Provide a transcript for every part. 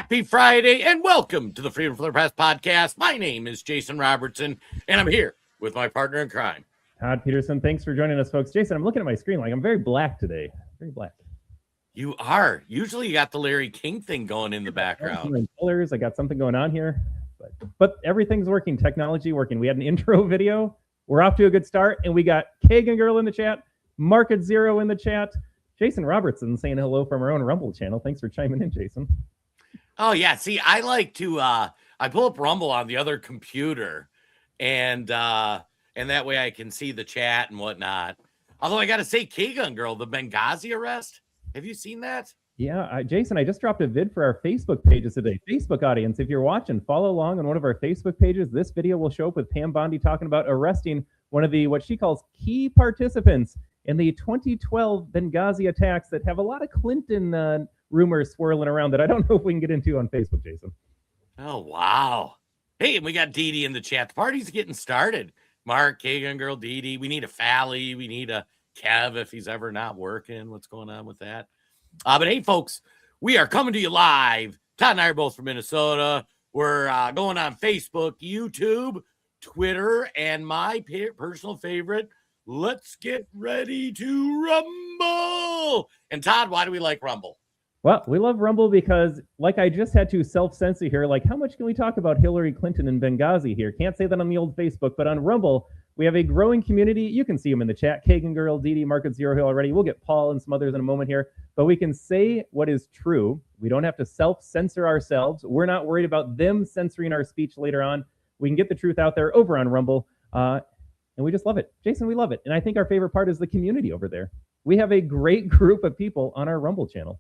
Happy Friday and welcome to the Freedom from the Press podcast. My name is Jason Robertson and I'm here with my partner in crime, Todd Peterson. Thanks for joining us, folks. Jason, I'm looking at my screen like I'm very black today. Very black. You are. Usually you got the Larry King thing going in the background. Colors. I got something going on here, but everything's working. Technology working. We had an intro video. We're off to a good start, and we got Kagan Girl in the chat, Market Zero in the chat, Jason Robertson saying hello from our own Rumble channel. Thanks for chiming in, Jason. Oh yeah. See, I like to I pull up Rumble on the other computer and that way I can see the chat and whatnot. Although I gotta say, Kagan Girl, the Benghazi arrest. Have you seen that? Yeah, Jason, I just dropped a vid for our Facebook pages today. Facebook audience, if you're watching, follow along on one of our Facebook pages. This video will show up with Pam Bondi talking about arresting one of the, what she calls key participants in the 2012 Benghazi attacks that have a lot of Clinton rumors swirling around that I don't know if we can get into on Facebook, Jason. Oh, wow. Hey, and we got Dee Dee in the chat. The party's getting started. Mark, Kagan Girl, Dee Dee. We need a Fally. We need a Kev if he's ever not working. What's going on with that? But hey, folks, we are coming to you live. Todd and I are both from Minnesota. We're going on Facebook, YouTube, Twitter, and my personal favorite, let's get ready to rumble. And Todd, why do we like Rumble? Well, we love Rumble because, like, I just had to self-censor here. Like, how much can we talk about Hillary Clinton and Benghazi here? Can't say that on the old Facebook, but on Rumble, we have a growing community. You can see them in the chat. Kagan Girl, Dee Dee, Market Zero Hill already. We'll get Paul and some others in a moment here. But we can say what is true. We don't have to self-censor ourselves. We're not worried about them censoring our speech later on. We can get the truth out there over on Rumble. And we just love it. Jason, we love it. And I think our favorite part is the community over there. We have a great group of people on our Rumble channel.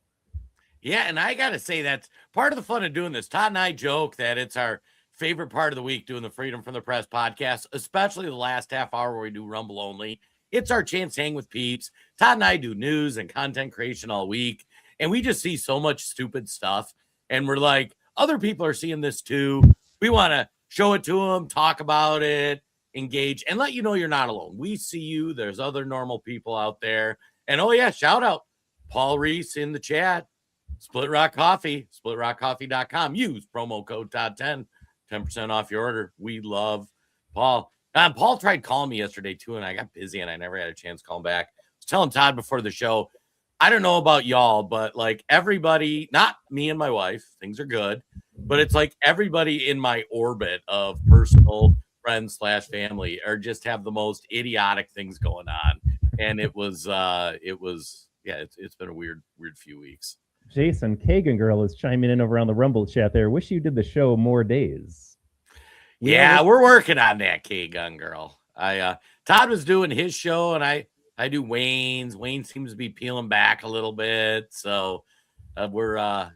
Yeah, and I got to say that's part of the fun of doing this. Todd and I joke that it's our favorite part of the week doing the Freedom from the Press podcast, especially the last half hour where we do Rumble only. It's our chance to hang with peeps. Todd and I do news and content creation all week, and we just see so much stupid stuff, and we're like, other people are seeing this too. We want to show it to them, talk about it, engage, and let you know you're not alone. We see you. There's other normal people out there. And oh yeah, shout out Paul Reese in the chat. Split Rock Coffee, splitrockcoffee.com. Use promo code Todd10, 10% off your order. We love Paul. Paul tried calling me yesterday too, and I got busy and I never had a chance to call him back. I was telling Todd before the show, I don't know about y'all, but like everybody, not me and my wife, things are good, but it's like everybody in my orbit of personal friends / family are just have the most idiotic things going on. And it's been a weird few weeks. Jason, Kagan Girl is chiming in over on the Rumble chat there. Wish you did the show more days. Yeah, we're working on that, Kagan Girl. Todd was doing his show, and I do Wayne's. Wayne seems to be peeling back a little bit, so there's a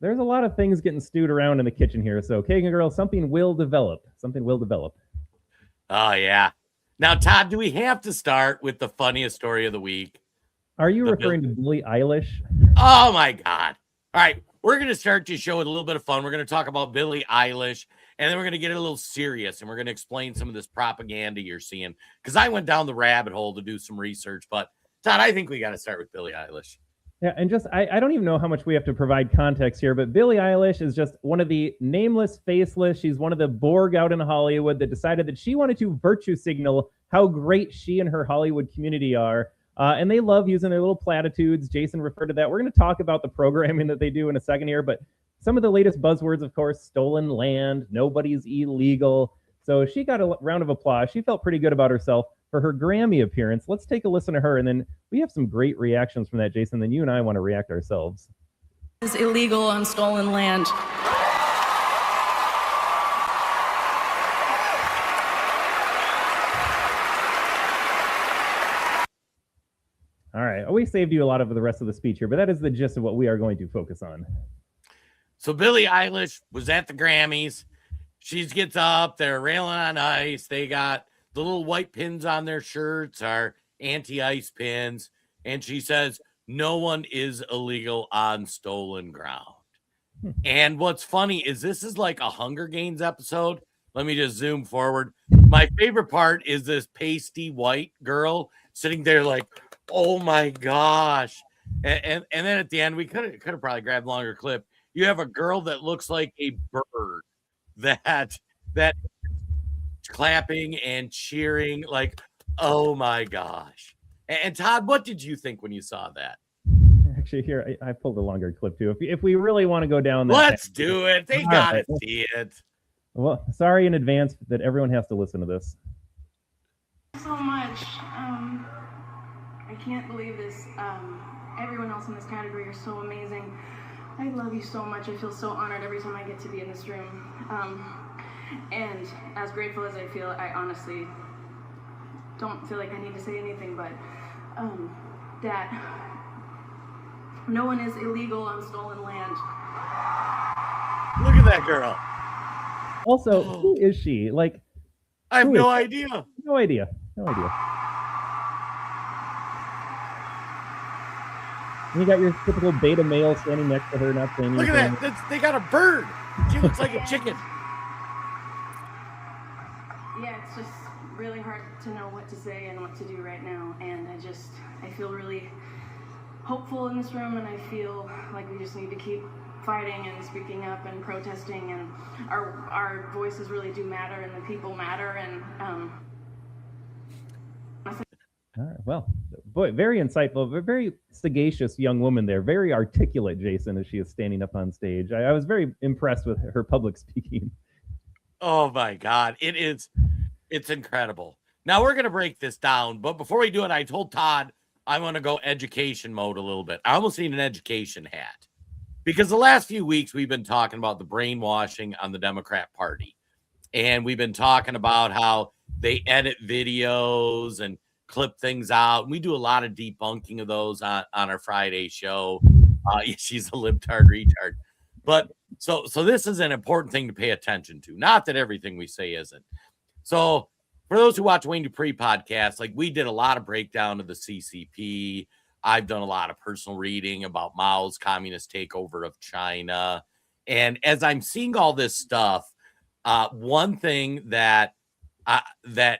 lot of things getting stewed around in the kitchen here. So, Kagan Girl, something will develop. Oh yeah. Now, Todd, do we have to start with the funniest story of the week? Are you referring to Billie Eilish? Oh, my God. All right. We're going to start the show with a little bit of fun. We're going to talk about Billie Eilish, and then we're going to get a little serious, and we're going to explain some of this propaganda you're seeing, because I went down the rabbit hole to do some research. But, Todd, I think we got to start with Billie Eilish. Yeah, and just I don't even know how much we have to provide context here, but Billie Eilish is just one of the nameless, faceless. She's one of the Borg out in Hollywood that decided that she wanted to virtue signal how great she and her Hollywood community are. And they love using their little platitudes. Jason referred to that. We're going to talk about the programming that they do in a second here, but some of the latest buzzwords, of course, stolen land, nobody's illegal. So she got a round of applause. She felt pretty good about herself for her Grammy appearance. Let's take a listen to her, and then we have some great reactions from that, Jason. Then you and I want to react ourselves. Is illegal on stolen land. All right. We saved you a lot of the rest of the speech here, but that is the gist of what we are going to focus on. So Billie Eilish was at the Grammys. She gets up. They're railing on ice. They got the little white pins on their shirts are anti-ice pins. And she says, no one is illegal on stolen ground. And what's funny is this is like a Hunger Games episode. Let me just zoom forward. My favorite part is this pasty white girl sitting there like, oh my gosh. And then at the end, we could have probably grabbed a longer clip. You have a girl that looks like a bird that clapping and cheering, like, oh my gosh. And Todd, what did you think when you saw that? Actually, here I pulled a longer clip too. If we really want to go down that, let's do it. They gotta see it. Well, sorry in advance that everyone has to listen to this. So much. I can't believe this. Everyone else in this category are so amazing. I love you so much. I feel so honored every time I get to be in this room. And as grateful as I feel, I honestly don't feel like I need to say anything, but that no one is illegal on stolen land. Look at that girl. Also, who is she? Like, I have no idea. No idea. And you got your typical beta male standing next to her, not saying anything. Look at that. They got a bird. She looks like a chicken. Yeah, it's just really hard to know what to say and what to do right now. And I feel really hopeful in this room, and I feel like we just need to keep fighting and speaking up and protesting, and our voices really do matter, and the people matter. And all right, well, boy, very insightful, very sagacious young woman there, very articulate, Jason, as she is standing up on stage. I was very impressed with her public speaking. Oh my God, it's incredible. Now we're gonna break this down, but before we do it, I told Todd I want to go education mode a little bit. I almost need an education hat, because the last few weeks we've been talking about the brainwashing on the Democrat Party, and we've been talking about how they edit videos and clip things out. And we do a lot of debunking of those on our Friday show. She's a libtard retard. But so this is an important thing to pay attention to. Not that everything we say isn't. So for those who watch Wayne Dupree podcast, like, we did a lot of breakdown of the CCP. I've done a lot of personal reading about Mao's communist takeover of China. And as I'm seeing all this stuff, one thing that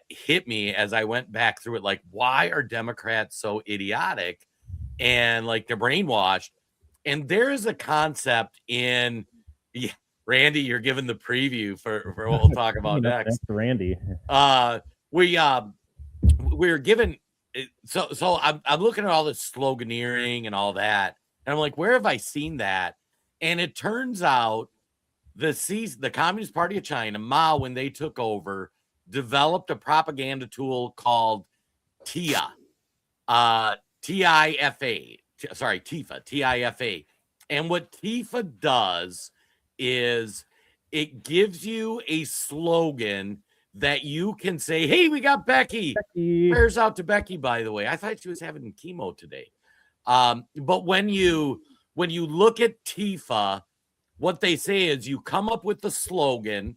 hit me as I went back through it, like, why are Democrats so idiotic and like they're brainwashed? And there is a concept in, Randy, you're giving the preview for what we'll talk about next. Thanks, Randy. We're given, so I'm looking at all this sloganeering and all that, and I'm like, where have I seen that? And it turns out the Communist Party of China, Mao, when they took over, developed a propaganda tool called TIFA, TIFA. And what TIFA does is it gives you a slogan that you can say, hey, we got Becky. Prayers out to Becky, by the way. I thought she was having chemo today. But when you look at TIFA, what they say is you come up with the slogan,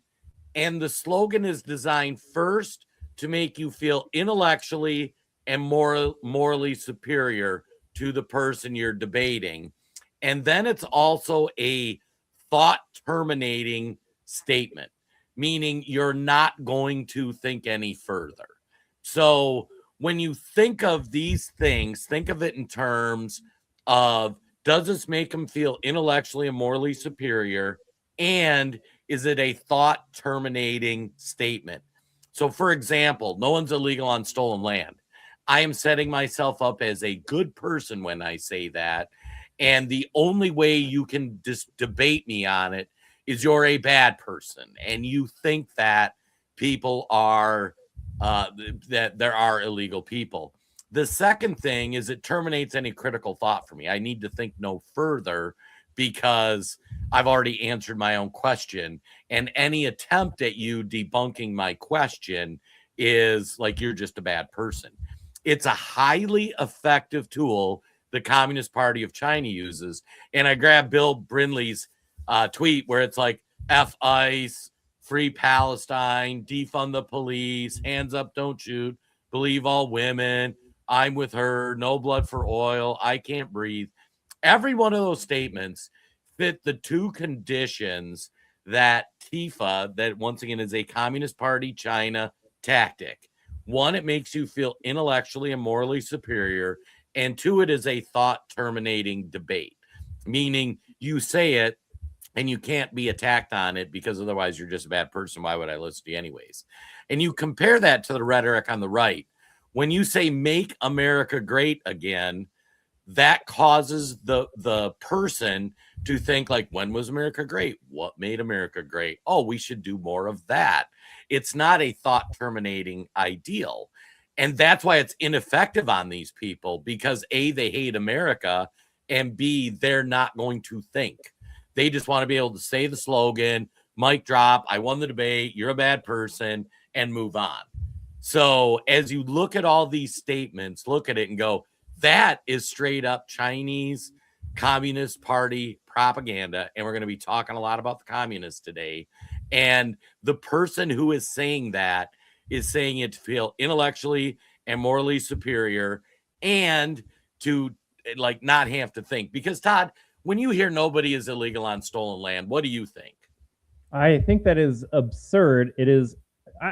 and the slogan is designed first to make you feel intellectually and morally superior to the person you're debating. And then it's also a thought-terminating statement, meaning you're not going to think any further. So when you think of these things, think of it in terms of, does this make them feel intellectually and morally superior? And is it a thought-terminating statement? So, for example, no one's illegal on stolen land. I am setting myself up as a good person when I say that. And the only way you can debate me on it is you're a bad person. And you think that people are, that there are illegal people. The second thing is it terminates any critical thought for me. I need to think no further because I've already answered my own question. And any attempt at you debunking my question is like, you're just a bad person. It's a highly effective tool the Communist Party of China uses. And I grabbed Bill Brindley's tweet where it's like, F ICE, free Palestine, defund the police, hands up, don't shoot, believe all women, I'm with her, no blood for oil, I can't breathe. Every one of those statements fit the two conditions that TIFA, that once again is a Communist Party China tactic. One, it makes you feel intellectually and morally superior. And two, it is a thought terminating debate, meaning you say it and you can't be attacked on it because otherwise you're just a bad person. Why would I listen to you anyways? And you compare that to the rhetoric on the right. When you say make America great again, that causes the person to think like, when was America great? What made America great? Oh, we should do more of that. It's not a thought terminating ideal. And that's why it's ineffective on these people, because A, they hate America, and B, they're not going to think. They just want to be able to say the slogan, mic drop, I won the debate, you're a bad person, and move on. So as you look at all these statements, look at it and go, that is straight up Chinese Communist Party propaganda. And we're going to be talking a lot about the communists today. And the person who is saying that is saying it to feel intellectually and morally superior and to like not have to think. Because Todd, when you hear nobody is illegal on stolen land, what do you think? I think that is absurd. It is.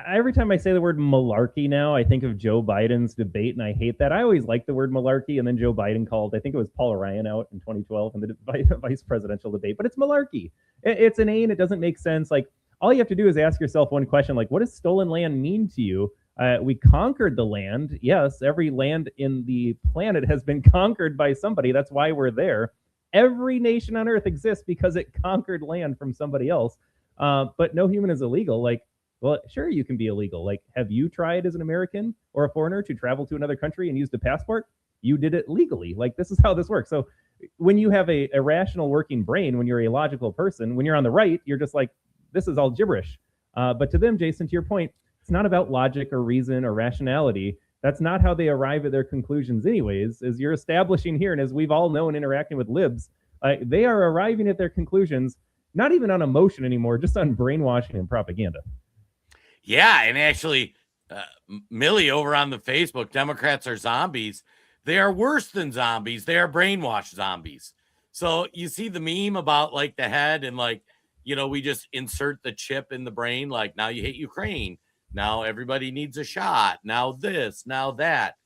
Every time I say the word malarkey now, I think of Joe Biden's debate, and I hate that. I always like the word malarkey, and then Joe Biden called, I think it was Paul Ryan out in 2012 in the vice presidential debate, but it's malarkey. It's inane. It doesn't make sense. Like, all you have to do is ask yourself one question, like, what does stolen land mean to you? We conquered the land. Yes, every land in the planet has been conquered by somebody. That's why we're there. Every nation on earth exists because it conquered land from somebody else. But no human is illegal. Like, well, sure, you can be illegal. Like, have you tried as an American or a foreigner to travel to another country and used a passport? You did it legally. Like, this is how this works. So when you have a rational working brain, when you're a logical person, when you're on the right, you're just like, this is all gibberish. But to them, Jason, to your point, it's not about logic or reason or rationality. That's not how they arrive at their conclusions anyways, as you're establishing here. And as we've all known interacting with libs, they are arriving at their conclusions, not even on emotion anymore, just on brainwashing and propaganda. Yeah, and actually, Millie over on the Facebook, Democrats are zombies. They are worse than zombies. They are brainwashed zombies. So you see the meme about like the head and like, you know, we just insert the chip in the brain. Like, now you hate Ukraine. Now everybody needs a shot. Now this, now that.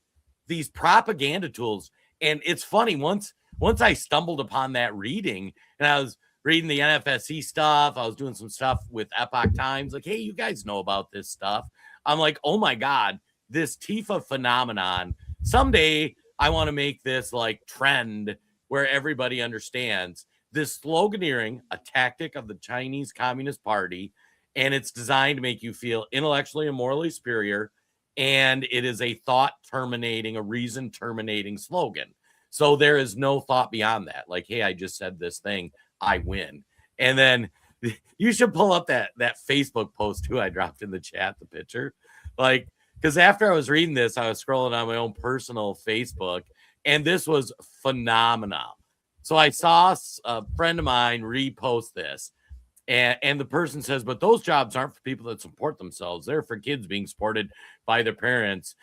These propaganda tools. And it's funny, once I stumbled upon that reading, and I was reading the NFSC stuff, I was doing some stuff with Epoch Times, like, hey, you guys know about this stuff. I'm like, oh my God, this Tifa phenomenon. Someday I want to make this like trend where everybody understands this sloganeering, a tactic of the Chinese Communist Party, and it's designed to make you feel intellectually and morally superior. And it is a thought terminating, a reason terminating slogan. So there is no thought beyond that. Like, hey, I just said this thing, I win. And then you should pull up that Facebook post too. I dropped in the chat the picture. Like, because after I was reading this, I was scrolling on my own personal Facebook, and this was phenomenal. So I saw a friend of mine repost this, and the person says, but those jobs aren't for people that support themselves. They're for kids being supported by their parents.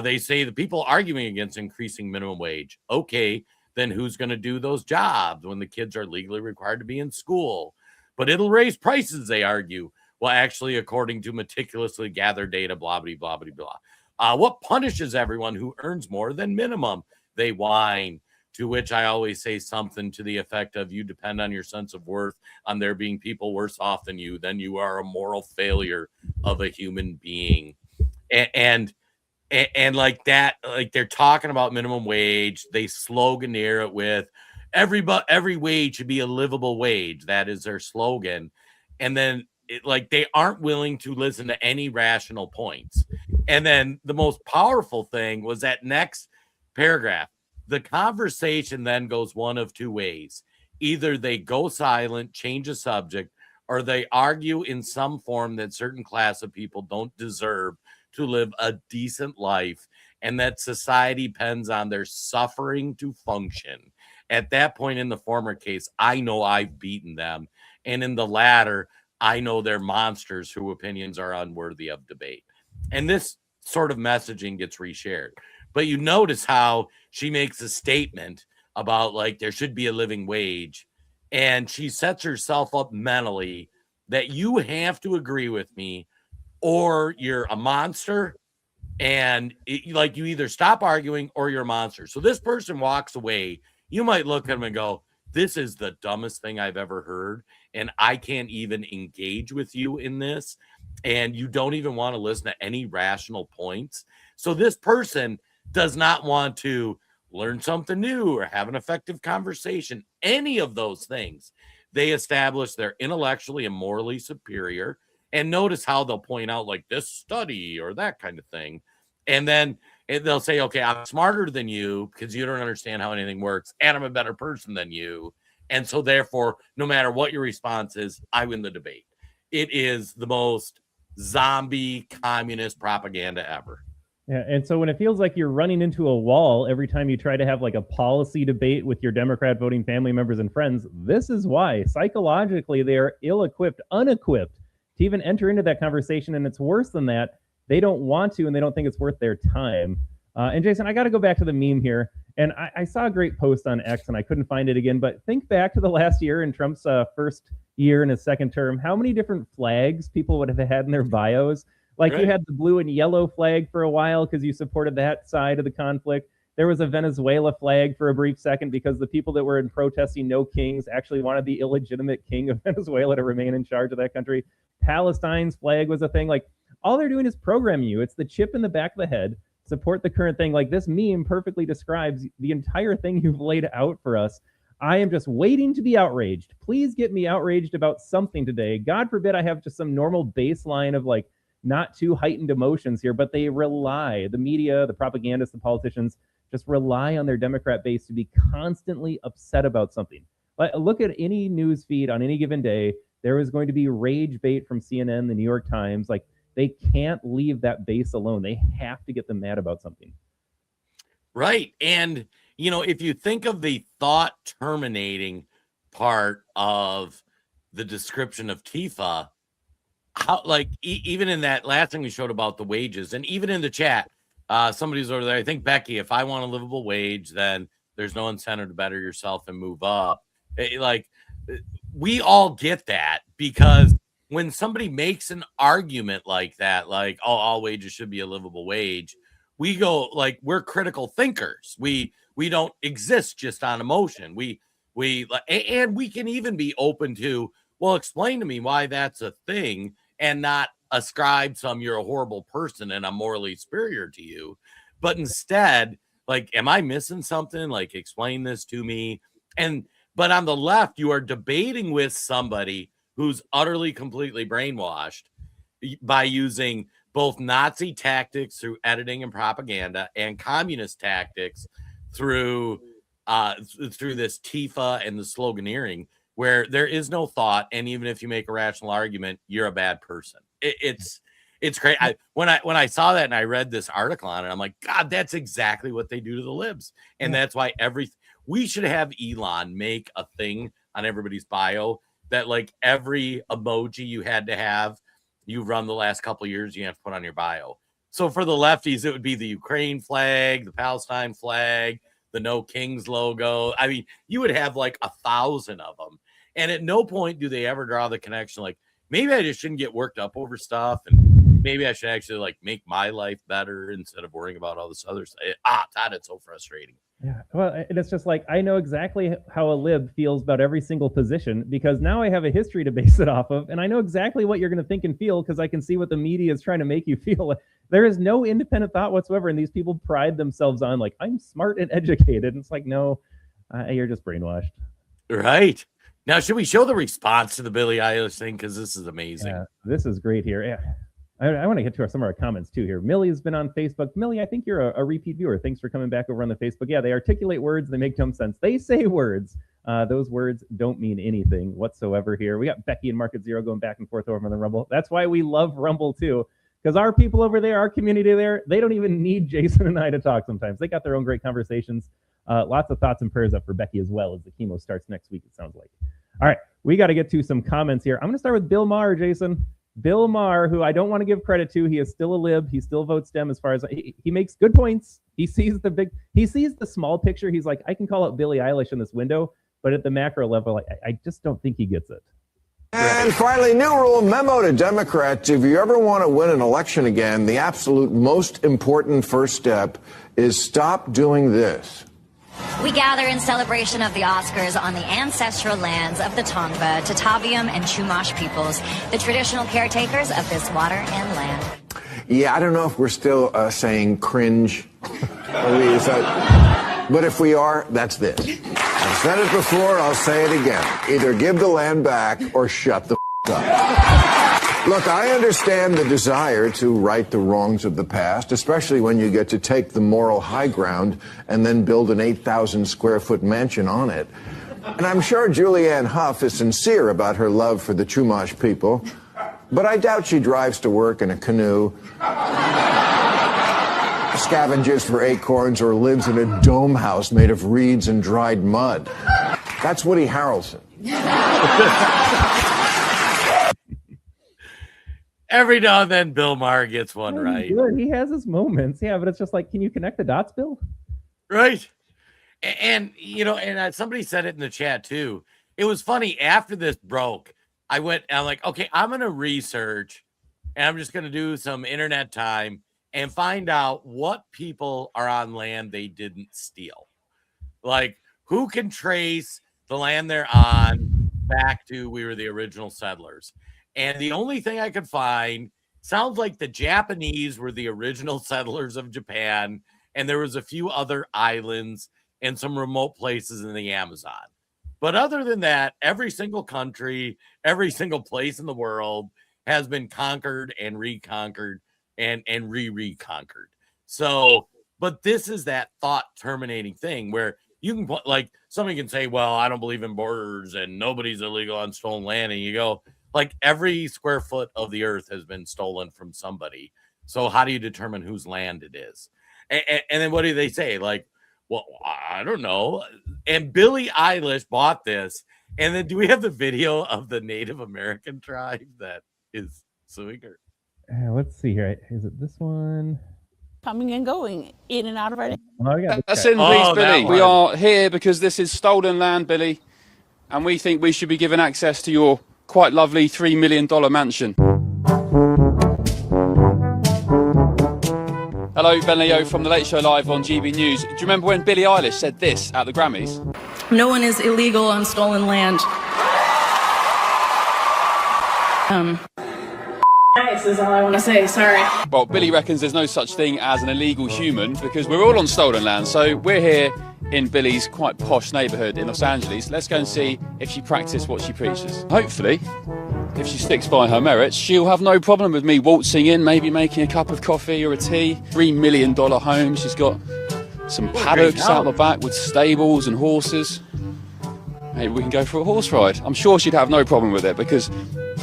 They say the people arguing against increasing minimum wage. Okay, then who's going to do those jobs when the kids are legally required to be in school? But it'll raise prices, they argue. Well, actually, according to meticulously gathered data, blah, blah, blah, blah, blah. What punishes everyone who earns more than minimum? They whine. To which I always say something to the effect of, you depend on your sense of worth, on there being people worse off than you, then you are a moral failure of a human being. And like that, like they're talking about minimum wage. They sloganeer it with every wage should be a livable wage. That is their slogan. And then like they aren't willing to listen to any rational points. And then the most powerful thing was that next paragraph. The conversation then goes one of two ways. Either they go silent, change the subject, or they argue in some form that certain class of people don't deserve to live a decent life and that society depends on their suffering to function. At that point, in the former case, I know I've beaten them. And in the latter, I know they're monsters whose opinions are unworthy of debate. And this sort of messaging gets reshared. But you notice how she makes a statement about like there should be a living wage, and she sets herself up mentally that you have to agree with me or you're a monster And like you either stop arguing or you're a monster. So this person walks away. You might look at them and go, this is the dumbest thing I've ever heard. And I can't even engage with you in this. And you don't even want to listen to any rational points. So this person does not want to learn something new or have an effective conversation, any of those things. They establish they're intellectually and morally superior. And notice how they'll point out like this study or that kind of thing. And then they'll say, okay, I'm smarter than you because you don't understand how anything works. And I'm a better person than you. And so therefore, no matter what your response is, I win the debate. It is the most zombie communist propaganda ever. Yeah, and so when it feels like you're running into a wall every time you try to have like a policy debate with your Democrat voting family members and friends, this is why. Psychologically, they are ill-equipped, unequipped to even enter into that conversation. And it's worse than that. They don't want to, and they don't think it's worth their time. And Jason, I got to go back to the meme here. And I saw a great post on X, and I couldn't find it again. But think back to the last year in Trump's first year in his second term. How many different flags people would have had in their bios? Like right. You had the blue and yellow flag for a while because you supported that side of the conflict. There was a Venezuela flag for a brief second because the people that were in protesting no kings actually wanted the illegitimate king of Venezuela to remain in charge of that country. Palestine's flag was a thing. Like all they're doing is programming you. It's the chip in the back of the head. Support the current thing. Like this meme perfectly describes the entire thing you've laid out for us. I am just waiting to be outraged. Please get me outraged about something today. God forbid I have just some normal baseline of like not too heightened emotions here, but they rely, the media, the propagandists, the politicians just rely on their Democrat base to be constantly upset about something. Look at any news feed on any given day. There is going to be rage bait from CNN, the New York Times. Like they can't leave that base alone. They have to get them mad about something. Right. And, you know, if you think of the thought terminating part of the description of Tifa, how like even in that last thing we showed about the wages, and even in the chat, somebody's over there. I think Becky, if I want a livable wage, then there's no incentive to better yourself and move up. Like we all get that because when somebody makes an argument like that, like all wages should be a livable wage, we go like we're critical thinkers. We don't exist just on emotion. And we can even be open to, well, explain to me why that's a thing. And not ascribe some you're a horrible person and I'm morally superior to you, but instead, like, am I missing something? Like, explain this to me. But on the left, you are debating with somebody who's utterly, completely brainwashed by using both Nazi tactics through editing and propaganda and communist tactics through this Tifa and the sloganeering, where there is no thought, and even if you make a rational argument, you're a bad person. It's great. When I saw that and I read this article on it, I'm like, God, that's exactly what they do to the libs, and that's why we should have Elon make a thing on everybody's bio that like every emoji you had to have, you've run the last couple of years, you have to put on your bio. So for the lefties, it would be the Ukraine flag, the Palestine flag, the No Kings logo. I mean, you would have like 1,000 of them. And at no point do they ever draw the connection like, maybe I just shouldn't get worked up over stuff. And maybe I should actually like make my life better instead of worrying about all this other stuff. God, it's so frustrating. Yeah. Well, and it's just like, I know exactly how a lib feels about every single position because now I have a history to base it off of. And I know exactly what you're going to think and feel because I can see what the media is trying to make you feel. There is no independent thought whatsoever. And these people pride themselves on like, I'm smart and educated. And it's like, no, you're just brainwashed. Right. Now, should we show the response to the Billie Eilish thing? Because this is amazing. Yeah, this is great here. Yeah. I want to get to some of our comments too here. Millie has been on Facebook. Millie, I think you're a repeat viewer. Thanks for coming back over on the Facebook. Yeah, they articulate words. They make dumb sense. They say words. Those words don't mean anything whatsoever here. We got Becky and Market Zero going back and forth over on the Rumble. That's why we love Rumble too. Because our people over there, our community there, they don't even need Jason and I to talk sometimes. They got their own great conversations. Lots of thoughts and prayers up for Becky as well as the chemo starts next week, it sounds like. All right, we got to get to some comments here. I'm going to start with Bill Maher, Jason. Bill Maher, who I don't want to give credit to. He is still a lib. He still votes Dem as far as he makes good points. He sees the small picture. He's like, I can call out Billie Eilish in this window, but at the macro level, I just don't think he gets it. And finally, new rule memo to Democrats. If you ever want to win an election again, the absolute most important first step is stop doing this. We gather in celebration of the Oscars on the ancestral lands of the Tongva, Tataviam, and Chumash peoples, the traditional caretakers of this water and land. Yeah, I don't know if we're still saying cringe. But if we are, that's this. I've said it before, I'll say it again. Either give the land back or shut the up. Look, I understand the desire to right the wrongs of the past, especially when you get to take the moral high ground and then build an 8,000 square foot mansion on it. And I'm sure Julianne Hough is sincere about her love for the Chumash people, but I doubt she drives to work in a canoe, scavenges for acorns, or lives in a dome house made of reeds and dried mud. That's Woody Harrelson. Every now and then, Bill Maher gets one Oh, right. Good. He has his moments. Yeah, but it's just like, can you connect the dots, Bill? Right. And you know, and somebody said it in the chat too. It was funny after this broke. I'm like, okay, I'm going to research and I'm just going to do some internet time and find out what people are on land they didn't steal. Like, who can trace the land they're on back to we were the original settlers. And the only thing I could find sounds like the Japanese were the original settlers of Japan, and there was a few other islands and some remote places in the Amazon. But other than that, every single country, every single place in the world has been conquered and reconquered and reconquered. So, but this is that thought terminating thing where you can put, like, somebody can say, well, I don't believe in borders and nobody's illegal on stolen land. And you go, like, every square foot of the earth has been stolen from somebody. So how do you determine whose land it is? And then what do they say? Like, well, I don't know. And Billie Eilish bought this. And then do we have the video of the Native American tribe that is suing her? Let's see here. Is it this one? Coming and going in and out of our. Oh, yeah, That's in, please, Billy. one. We are here because this is stolen land, Billy, and we think we should be given access to your quite lovely $3 million mansion. Hello, Ben Leo from The Late Show Live on GB News. Do you remember when Billie Eilish said this at the Grammys? No one is illegal on stolen land. Nice is all I want to say, sorry. Well, Billy reckons there's no such thing as an illegal human because we're all on stolen land. So we're here in Billy's quite posh neighbourhood in Los Angeles. Let's go and see if she practices what she preaches. Hopefully, if she sticks by her merits, she'll have no problem with me waltzing in, maybe making a cup of coffee or a tea. $3 million home. She's got some paddocks out the back with stables and horses. Maybe we can go for a horse ride. I'm sure she'd have no problem with it because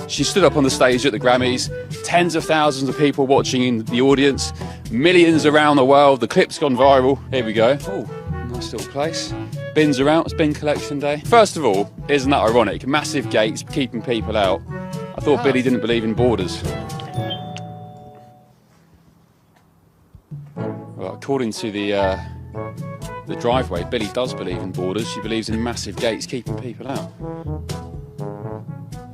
she stood up on the stage at the Grammys, tens of thousands of people watching in the audience, millions around the world. The clip's gone viral. Here we go. Oh, nice little place. Bins are out. It's bin collection day. First of all, isn't that ironic? Massive gates keeping people out. I thought Billy didn't believe in borders. Well, according to the driveway, Billy does believe in borders. She believes in massive gates keeping people out.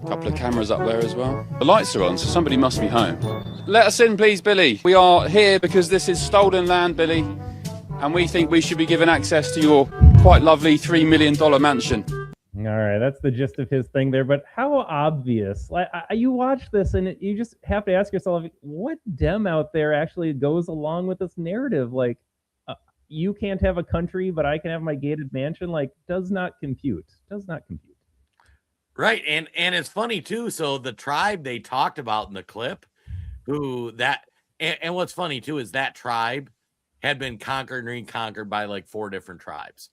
Couple of cameras up there as well. The lights are on, so somebody must be home. Let us in, please, Billy. We are here because this is stolen land, Billy, and we think we should be given access to your quite lovely $3 million mansion. All right, that's the gist of his thing there. But how obvious? Like, you watch this and you just have to ask yourself, what Dem out there actually goes along with this narrative? Like, you can't have a country, but I can have my gated mansion. Like, does not compute. Does not compute. Right. And it's funny too. So the tribe they talked about in the clip, and what's funny too is that tribe had been conquered and reconquered by like 4 different tribes.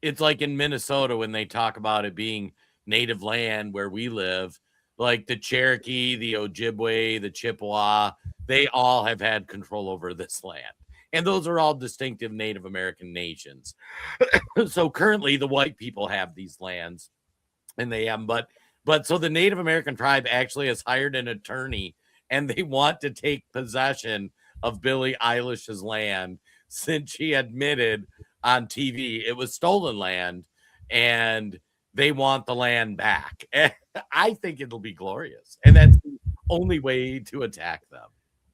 It's like in Minnesota when they talk about it being native land where we live, like the Cherokee, the Ojibwe, the Chippewa, they all have had control over this land. And those are all distinctive Native American nations. So currently the white people have these lands. And they have, but so the Native American tribe actually has hired an attorney and they want to take possession of Billie Eilish's land since she admitted on TV it was stolen land. And they want the land back. And I think it'll be glorious. And that's the only way to attack them.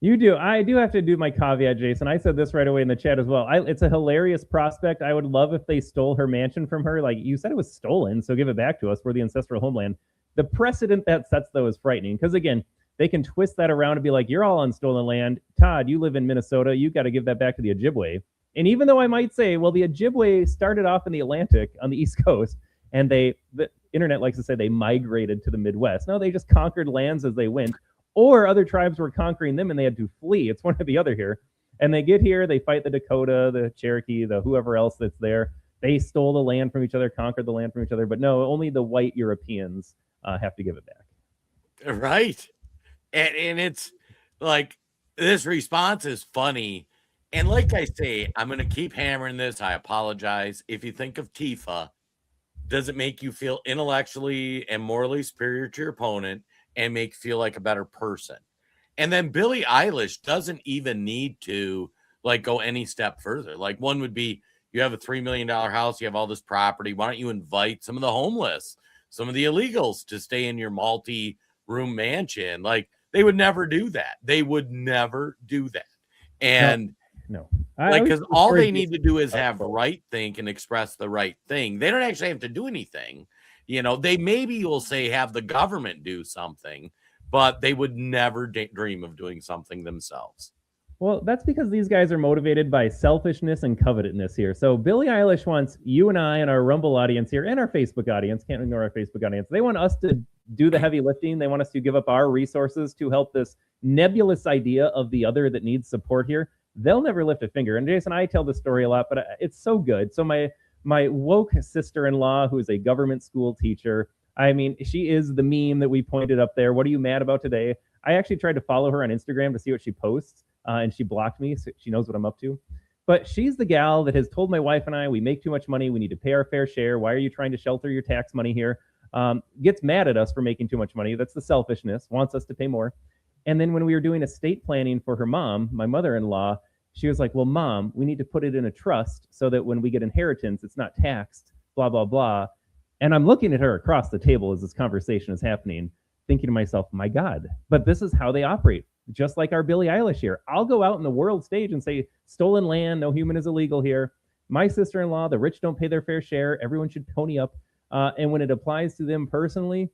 You do. I do have to do my caveat, Jason. I said this right away in the chat as well. It's a hilarious prospect. I would love if they stole her mansion from her. Like you said, it was stolen, so give it back to us. We're the ancestral homeland. The precedent that sets, though, is frightening because, again, they can twist that around and be like, you're all on stolen land. Todd, you live in Minnesota. You got to give that back to the Ojibwe. And even though I might say, well, the Ojibwe started off in the Atlantic on the East Coast, and the internet likes to say they migrated to the Midwest. No, they just conquered lands as they went. Or other tribes were conquering them and they had to flee. It's one or the other here. And they get here, they fight the Dakota, the Cherokee, the whoever else that's there. They stole the land from each other, conquered the land from each other. But no, only the white Europeans have to give it back. Right. And it's like this response is funny. And like I say, I'm going to keep hammering this. I apologize. If you think of Tifa, does it make you feel intellectually and morally superior to your opponent and make you feel like a better person? And then Billie Eilish doesn't even need to like go any step further. Like one would be, you have a $3 million house, you have all this property. Why don't you invite some of the homeless, some of the illegals to stay in your multi-room mansion? Like they would never do that. They would never do that. And no. Like, because all they need to do is have right think and express the right thing. They don't actually have to do anything. You know, they maybe will say have the government do something, but they would never dream of doing something themselves. Well, that's because these guys are motivated by selfishness and covetousness here. So Billie Eilish wants you and I and our Rumble audience here and our Facebook audience, can't ignore our Facebook audience. They want us to do the heavy lifting. They want us to give up our resources to help this nebulous idea of the other that needs support here. They'll never lift a finger. And Jason, I tell this story a lot, but it's so good. So my woke sister-in-law, who is a government school teacher, I mean, she is the meme that we pointed up there. What are you mad about today? I actually tried to follow her on Instagram to see what she posts, and she blocked me, so she knows what I'm up to. But she's the gal that has told my wife and I, we make too much money, we need to pay our fair share. Why are you trying to shelter your tax money here? Gets mad at us for making too much money. That's the selfishness, wants us to pay more. And then when we were doing estate planning for her mom, my mother-in-law, she was like, well, Mom, we need to put it in a trust so that when we get inheritance, it's not taxed, blah, blah, blah. And I'm looking at her across the table as this conversation is happening, thinking to myself, my God, but this is how they operate. Just like our Billie Eilish here. I'll go out in the world stage and say, stolen land, no human is illegal here. My sister-in-law, the rich don't pay their fair share. Everyone should pony up. And when it applies to them personally,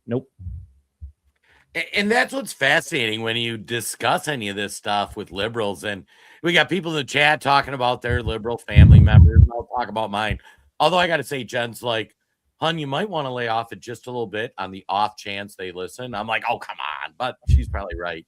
nope. And that's what's fascinating when you discuss any of this stuff with liberals. And we got people in the chat talking about their liberal family members. I'll talk about mine. Although I got to say, Jen's like, hun, you might want to lay off it just a little bit on the off chance they listen. I'm like, oh, come on. But she's probably right.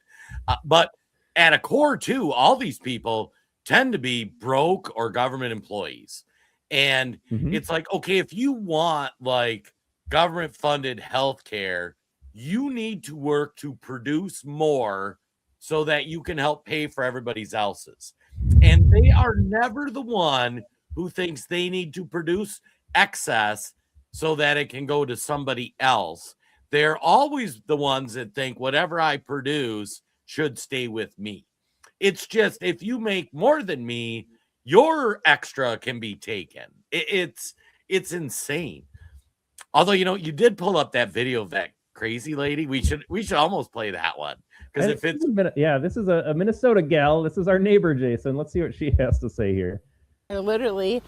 But at a core, too, all these people tend to be broke or government employees. And it's like, okay, if you want like government funded health care, you need to work to produce more so that you can help pay for everybody else's. And they are never the one who thinks they need to produce excess so that it can go to somebody else. They're always the ones that think whatever I produce should stay with me. It's just if you make more than me, your extra can be taken. It's insane. Although, you know, you did pull up that video of that crazy lady. We should almost play that one because if it's this is a Minnesota gal. This is our neighbor Jason. Let's see what she has to say here. They're literally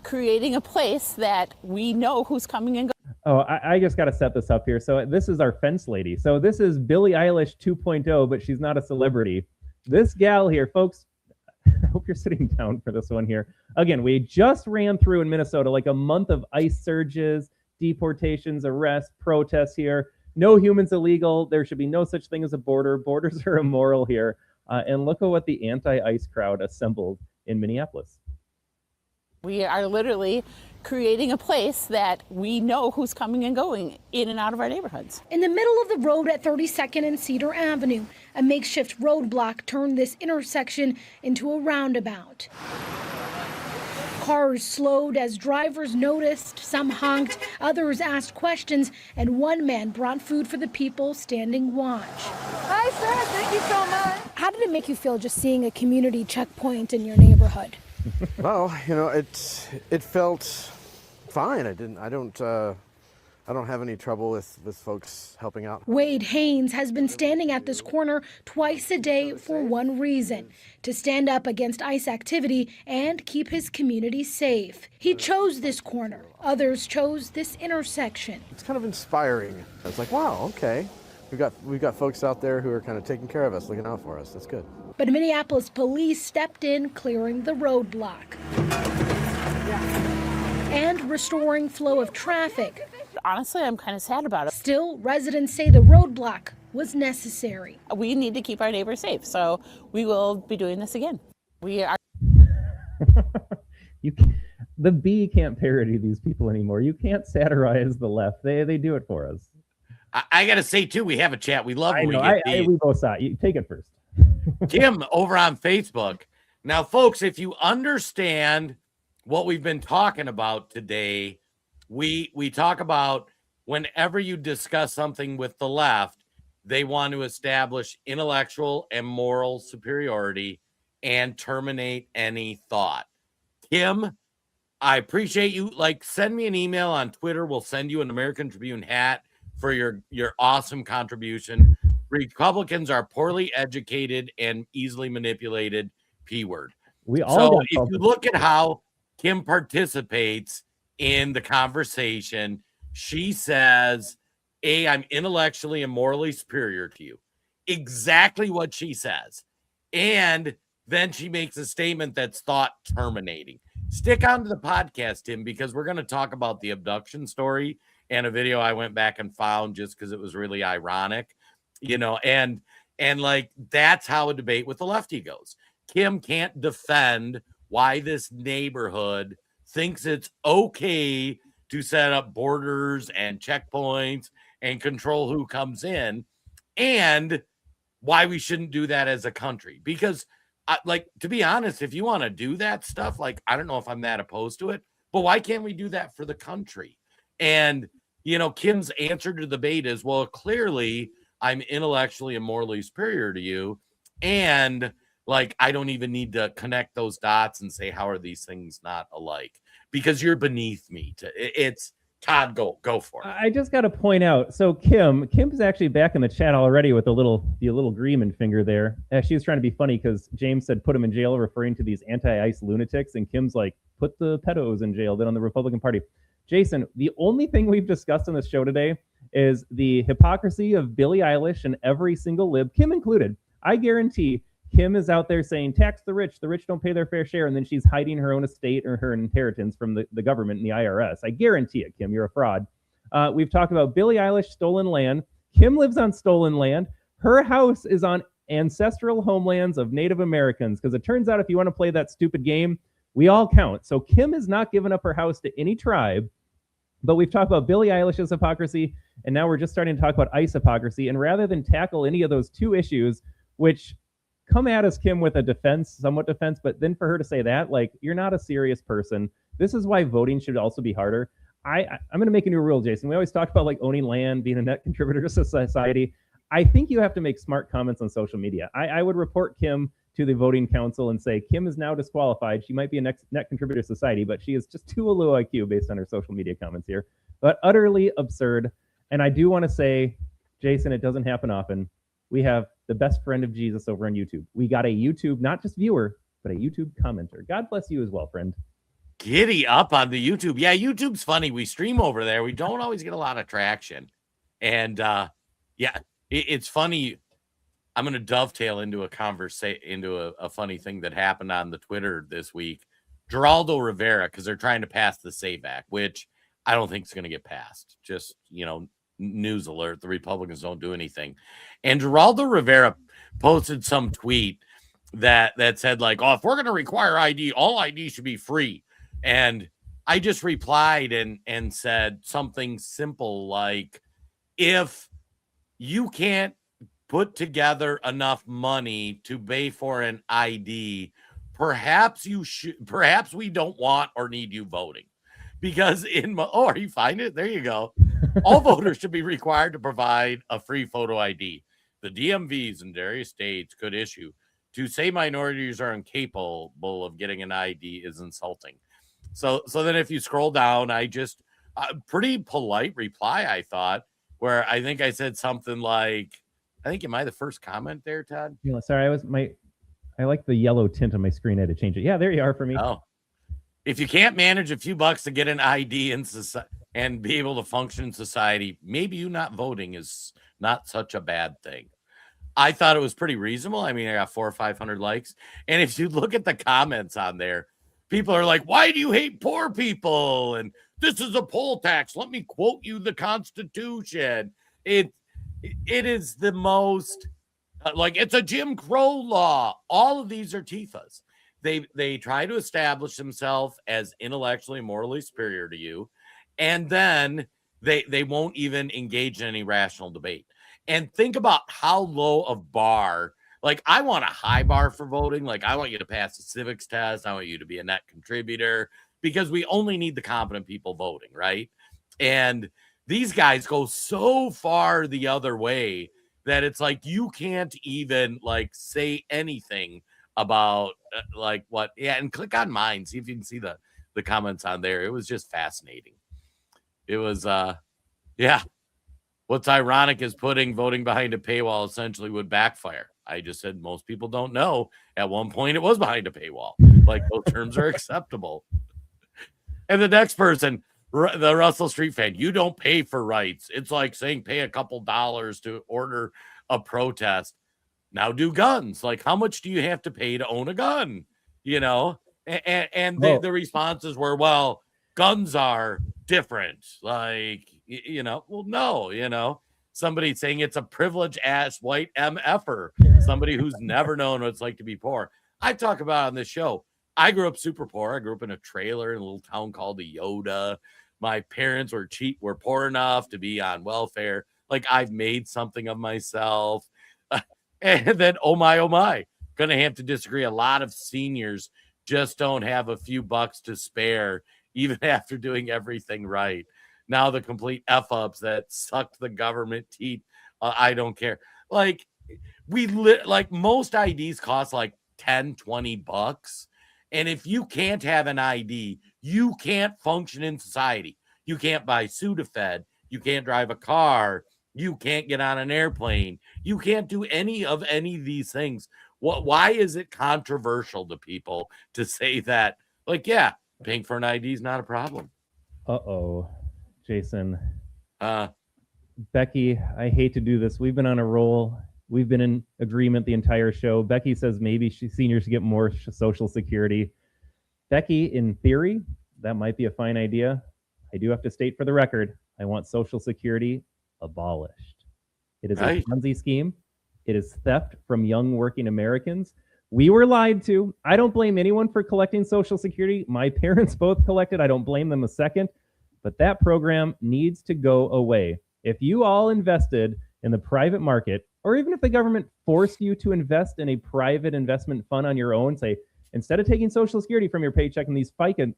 creating a place that we know who's coming and going. Oh, I just got to set this up here. So this is our fence lady. So this is Billie Eilish 2.0, but she's not a celebrity. This gal here, folks, I hope you're sitting down for this one here. Again, we just ran through in Minnesota like a month of ICE surges, deportations, arrests, protests here. No humans illegal. There should be no such thing as a border. Borders are immoral here. And look at what the anti-ICE crowd assembled in Minneapolis. We are literally creating a place that we know who's coming and going in and out of our neighborhoods. In the middle of the road at 32nd and Cedar Avenue, a makeshift roadblock turned this intersection into a roundabout. Cars slowed as drivers noticed, some honked, others asked questions, and one man brought food for the people standing watch. Hi, sir. Thank you so much. How did it make you feel just seeing a community checkpoint in your neighborhood? Well, you know, it felt fine. I don't I don't have any trouble with folks helping out. Wade Haynes has been standing at this corner twice a day for one reason: to stand up against ICE activity and keep his community safe. He chose this corner. Others chose this intersection. It's kind of inspiring. I was like, wow, okay. We've got folks out there who are kind of taking care of us, looking out for us. That's good. But Minneapolis police stepped in, clearing the roadblock and restoring flow of traffic. Honestly, I'm kind of sad about it. Still, residents say the roadblock was necessary. We need to keep our neighbors safe, so we will be doing this again. We are. The B can't parody these people anymore. You can't satirize the left. They do it for us. I got to say, too, we have a chat. We love when we both saw it. You take it first. Kim over on Facebook. Now, folks, if you understand what we've been talking about today, we talk about whenever you discuss something with the left, they want to establish intellectual and moral superiority and terminate any thought. Kim, I appreciate you. Like, send me an email on Twitter. We'll send you an American Tribune hat for your awesome contribution. Republicans are poorly educated and easily manipulated. P-word. So if you look at how Kim participates in the conversation, she says, I'm intellectually and morally superior to you. Exactly what she says. And then she makes a statement that's thought terminating. Stick on to the podcast, Tim, because we're going to talk about the abduction story and a video I went back and found just because it was really ironic, and like that's how a debate with the lefty goes. Kim can't defend why this neighborhood thinks it's okay to set up borders and checkpoints and control who comes in, and why we shouldn't do that as a country. Because to be honest, if you want to do that stuff, like, I don't know if I'm that opposed to it, but why can't we do that for the country? And, Kim's answer to the debate is, well, clearly I'm intellectually and morally superior to you. And like, I don't even need to connect those dots and say, how are these things not alike? Because you're beneath me. It's Todd, go for it. I just got to point out, so Kim's actually back in the chat already with the little green finger there. She was trying to be funny because James said put him in jail, referring to these anti-ICE lunatics, and Kim's like, put the pedos in jail, then on the Republican Party. Jason, the only thing we've discussed on this show today is the hypocrisy of Billie Eilish and every single lib, Kim included. I guarantee Kim is out there saying, tax the rich don't pay their fair share, and then she's hiding her own estate or her inheritance from the government and the IRS. I guarantee it, Kim, you're a fraud. We've talked about Billie Eilish, stolen land. Kim lives on stolen land. Her house is on ancestral homelands of Native Americans, because it turns out if you want to play that stupid game, we all count. So Kim has not given up her house to any tribe. But we've talked about Billie Eilish's hypocrisy, and now we're just starting to talk about ICE hypocrisy. And rather than tackle any of those two issues, which come at us, Kim, with a somewhat defense, but then for her to say that, like, you're not a serious person. This is why voting should also be harder. I'm going to make a new rule, Jason. We always talk about like owning land, being a net contributor to society. I think you have to make smart comments on social media. I would report Kim to the voting council and say, Kim is now disqualified. She might be a net contributor to society, but she is just too low IQ based on her social media comments here. But utterly absurd. And I do want to say, Jason, it doesn't happen often. We have the best friend of Jesus over on YouTube. We got a YouTube, not just viewer, but a YouTube commenter. God bless you as well, friend. Giddy up on the YouTube. Yeah, YouTube's funny. We stream over there. We don't always get a lot of traction. And it's funny. I'm going to dovetail into a funny thing that happened on the Twitter this week. Geraldo Rivera, because they're trying to pass the SAVE Act, which I don't think is going to get passed. Just, news alert, the Republicans don't do anything. And Geraldo Rivera posted some tweet that said like, oh, if we're going to require ID, all ID should be free. And I just replied and said something simple like, if you can't put together enough money to pay for an ID, perhaps we don't want or need you voting. Because are you find it? There you go. All voters should be required to provide a free photo ID. The DMVs in various states could issue. To say minorities are incapable of getting an ID is insulting. So then if you scroll down, I pretty polite reply, I thought, where I think I said something like, I think, am I the first comment there, Todd? Yeah, sorry, I like the yellow tint on my screen. I had to change it. Yeah, there you are for me. Oh, if you can't manage a few bucks to get an ID in society and be able to function in society, maybe you not voting is not such a bad thing. I thought it was pretty reasonable. I mean, I got 400 or 500 likes. And if you look at the comments on there, people are like, why do you hate poor people? And this is a poll tax. Let me quote you the Constitution. It is the most, like, it's a Jim Crow law. All of these are TIFAs. They try to establish themselves as intellectually and morally superior to you. And then they won't even engage in any rational debate. And think about how low of bar, like, I want a high bar for voting. Like, I want you to pass the civics test. I want you to be a net contributor, because we only need the competent people voting, right? And these guys go so far the other way that it's like, you can't even like say anything about like what, yeah. And click on mine, see if you can see the comments on there. It was just fascinating. It was, yeah. What's ironic is putting voting behind a paywall essentially would backfire. I just said most people don't know. At one point, it was behind a paywall. Like, those terms are acceptable. And the next person, the Russell Street fan, you don't pay for rights. It's like saying pay a couple dollars to order a protest. Now do guns. Like, how much do you have to pay to own a gun? You know? And the responses were, well, guns are different. Like, you know, well, no, you know, somebody saying it's a privileged ass white MFer, somebody who's never known what it's like to be poor. I talk about on this show. I grew up super poor. I grew up in a trailer in a little town called Yoda. My parents were poor enough to be on welfare. Like, I've made something of myself. And then, oh my, gonna have to disagree. A lot of seniors just don't have a few bucks to spare, even after doing everything right. Now the complete F-ups that sucked the government teeth. I don't care. Like, like most IDs cost like 10, 20 bucks. And if you can't have an ID, you can't function in society. You can't buy Sudafed. You can't drive a car. You can't get on an airplane. You can't do any of these things. Why is it controversial to people to say that? Like, yeah, paying for an ID is not a problem. Uh-oh, Jason. Becky, I hate to do this. We've been on a roll. We've been in agreement the entire show. Becky says maybe seniors should get more Social Security. Becky, in theory, that might be a fine idea. I do have to state for the record, I want Social Security abolished. It is a Ponzi scheme. It is theft from young working Americans. We were lied to. I don't blame anyone for collecting Social Security. My parents both collected. I don't blame them a second. But that program needs to go away. If you all invested in the private market, or even if the government forced you to invest in a private investment fund on your own, say, instead of taking Social Security from your paycheck and these FICA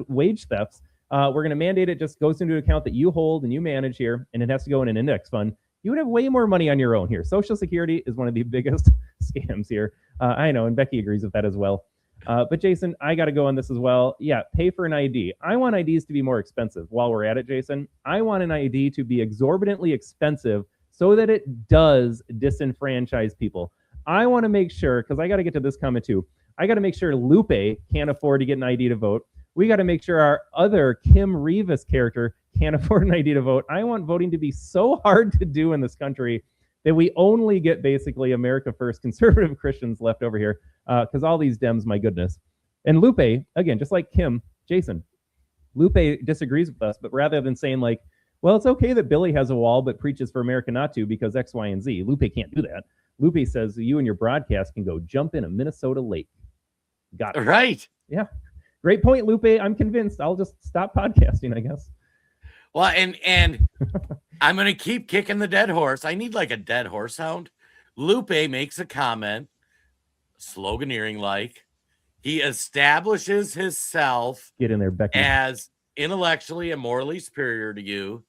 wage thefts, we're going to mandate it just goes into an account that you hold and you manage here, and it has to go in an index fund. You would have way more money on your own here. Social Security is one of the biggest scams here. I know, and Becky agrees with that as well. But Jason, I got to go on this as well. Yeah, pay for an ID. I want IDs to be more expensive. While we're at it, Jason, I want an ID to be exorbitantly expensive so that it does disenfranchise people. I want to make sure, because I got to get to this comment too, I got to make sure Lupe can't afford to get an ID to vote. We got to make sure our other Kim Rivas character can't afford an ID to vote. I want voting to be so hard to do in this country that we only get basically America First conservative Christians left over here, because all these Dems, my goodness. And Lupe, again, just like Kim, Jason, Lupe disagrees with us, but rather than saying like, well, it's okay that Billy has a wall but preaches for America not to because X, Y, and Z. Lupe can't do that. Lupe says you and your broadcast can go jump in a Minnesota lake. Got it. Right. Yeah. Great point, Lupe. I'm convinced. I'll just stop podcasting, I guess. Well, and I'm going to keep kicking the dead horse. I need like a dead horse sound. Lupe makes a comment, sloganeering like, he establishes himself Get in there, Becky. as intellectually and morally superior to you,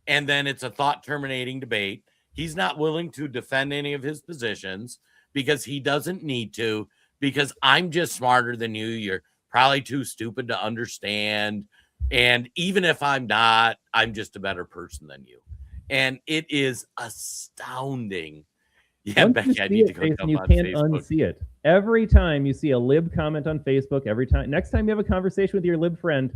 and then it's a thought-terminating debate. He's not willing to defend any of his positions because he doesn't need to, because I'm just smarter than you. You're probably too stupid to understand. And even if I'm not, I'm just a better person than you. And it is astounding. Yeah, Once you Becky, I see need to it, go Jason, jump you on can't Facebook. unsee it. Every time you see a lib comment on Facebook, next time you have a conversation with your lib friend,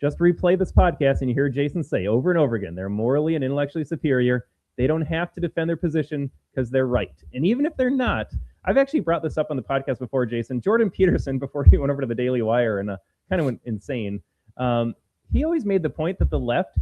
just replay this podcast and you hear Jason say over and over again, they're morally and intellectually superior. They don't have to defend their position because they're right. And even if they're not, I've actually brought this up on the podcast before, Jason. Jordan Peterson, before he went over to the Daily Wire and kind of went insane, he always made the point that the left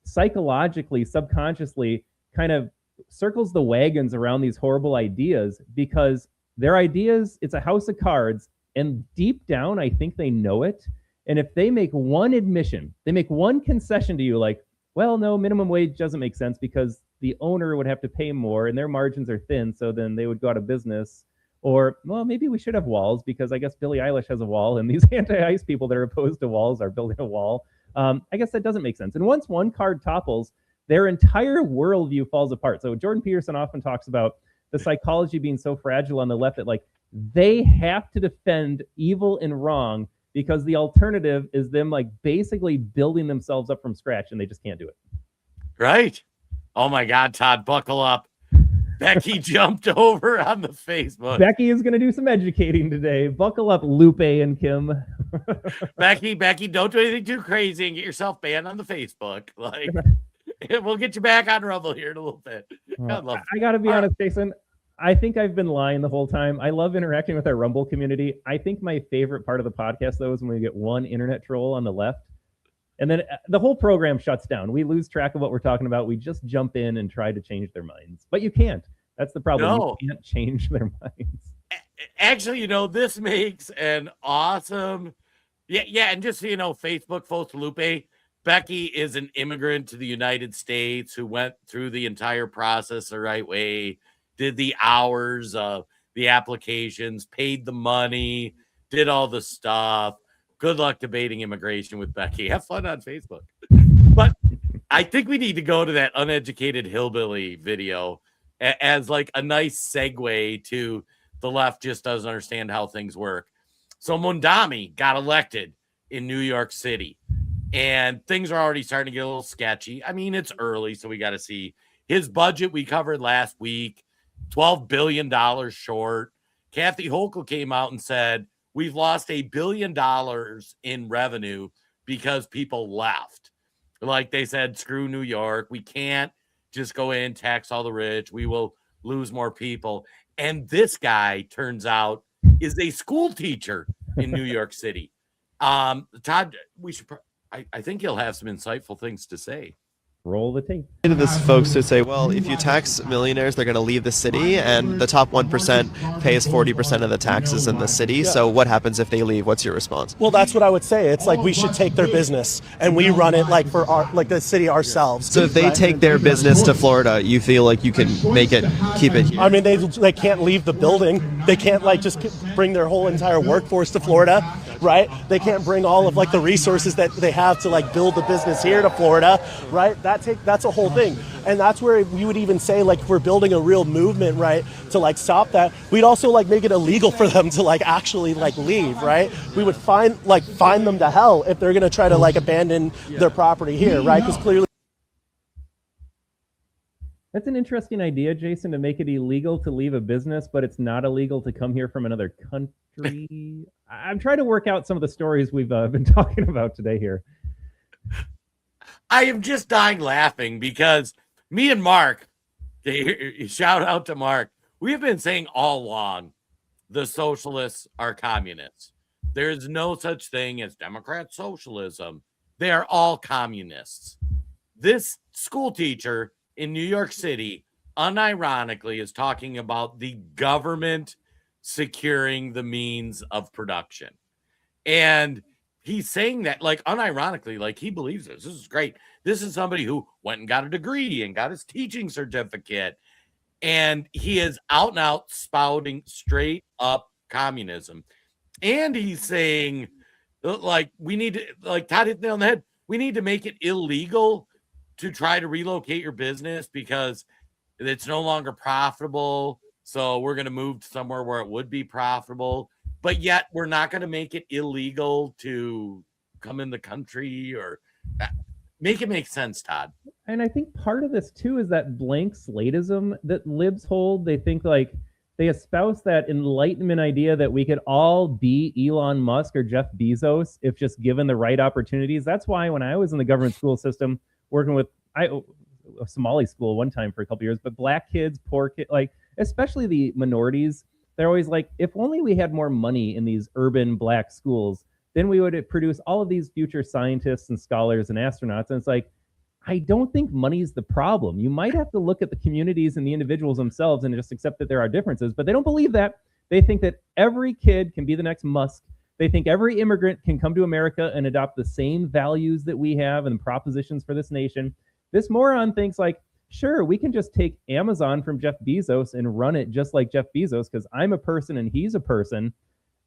psychologically, subconsciously kind of circles the wagons around these horrible ideas because their ideas, it's a house of cards, and deep down, I think they know it. And if they make one admission, they make one concession to you, like, well, no, minimum wage doesn't make sense because the owner would have to pay more and their margins are thin, so then they would go out of business. Or, well, maybe we should have walls because I guess Billie Eilish has a wall and these anti-ICE people that are opposed to walls are building a wall. I guess that doesn't make sense. And once one card topples, their entire worldview falls apart. So Jordan Peterson often talks about the psychology being so fragile on the left that like they have to defend evil and wrong because the alternative is them like basically building themselves up from scratch and they just can't do it. Right. Oh my God, Todd, buckle up. Becky jumped over on the Facebook. Becky is going to do some educating today. Buckle up, Lupe and Kim. Becky, don't do anything too crazy and get yourself banned on the Facebook. Like, we'll get you back on Rumble here in a little bit. I got to be honest, Jason. I think I've been lying the whole time. I love interacting with our Rumble community. I think my favorite part of the podcast, though, is when we get one internet troll on the left. And then the whole program shuts down. We lose track of what we're talking about. We just jump in and try to change their minds. But you can't. That's the problem. No. You can't change their minds. Actually, this makes an awesome... Yeah, and just so you know, Facebook, folks, Lupe, Becky is an immigrant to the United States who went through the entire process the right way, did the hours of the applications, paid the money, did all the stuff. Good luck debating immigration with Becky. Have fun on Facebook. But I think we need to go to that uneducated hillbilly video as like a nice segue to the left just doesn't understand how things work. So Mondami got elected in New York City, and things are already starting to get a little sketchy. I mean, it's early, so we got to see. His budget we covered last week, $12 billion short. Kathy Hochul came out and said, we've lost $1 billion in revenue because people left. Like they said, screw New York. We can't just go in, tax all the rich. We will lose more people. And this guy, turns out, is a school teacher in New York City. Todd, I think he'll have some insightful things to say. Roll the tape. This folks who say, well, if you tax millionaires, they're going to leave the city, and the top 1% pays 40% of the taxes in the city. Yeah. So what happens if they leave? What's your response? Well, that's what I would say. It's like we should take their business and we run it like for the city ourselves. So if they take their business to Florida, you feel like you can keep it here? I mean, they can't leave the building. They can't like just bring their whole entire workforce to Florida, right? They can't bring all of like the resources that they have to like build the business here to Florida, right? That's a whole thing. And that's where we would even say, like, if we're building a real movement, right, to like stop that, we'd also like make it illegal for them to like actually like leave, right? We would fine them to hell if they're going to try to like abandon their property here, right? Because clearly. That's an interesting idea, Jason, to make it illegal to leave a business, but it's not illegal to come here from another country. I'm trying to work out some of the stories we've been talking about today here. I am just dying laughing because me and Mark, shout out to Mark, we have been saying all along the socialists are communists. There is no such thing as Democrat socialism. They are all communists. This school teacher in New York City, unironically, is talking about the government securing the means of production. And he's saying that, like, unironically, like, he believes this. This is great. This is somebody who went and got a degree and got his teaching certificate. And he is out and out spouting straight up communism. And he's saying, like, we need to, like, Todd hit the nail on the head. We need to make it illegal to try to relocate your business because it's no longer profitable. So we're going to move to somewhere where it would be profitable. But yet we're not going to make it illegal to come in the country, or make it make sense, Todd. And I think part of this too is that blank slatism that libs hold. They think like they espouse that enlightenment idea that we could all be Elon Musk or Jeff Bezos if just given the right opportunities. That's why when I was in the government school system working with a Somali school one time for a couple years, but black kids, poor kids, like especially the minorities, they're always like, if only we had more money in these urban black schools, then we would produce all of these future scientists and scholars and astronauts. And it's like, I don't think money's the problem. You might have to look at the communities and the individuals themselves and just accept that there are differences, but they don't believe that. They think that every kid can be the next Musk. They think every immigrant can come to America and adopt the same values that we have and propositions for this nation. This moron thinks like, sure, we can just take Amazon from Jeff Bezos and run it just like Jeff Bezos because I'm a person and he's a person.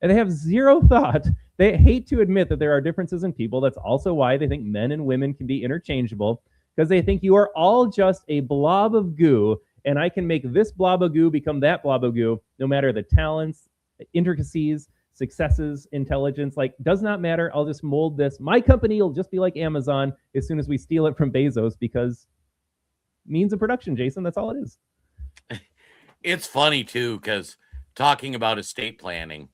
And they have zero thought. They hate to admit that there are differences in people. That's also why they think men and women can be interchangeable, because they think you are all just a blob of goo, and I can make this blob of goo become that blob of goo, no matter the talents, intricacies, successes, intelligence, like does not matter. I'll just mold this. My company will just be like Amazon as soon as we steal it from Bezos, because means of production, Jason, that's all it is. It's funny too, because talking about estate planning,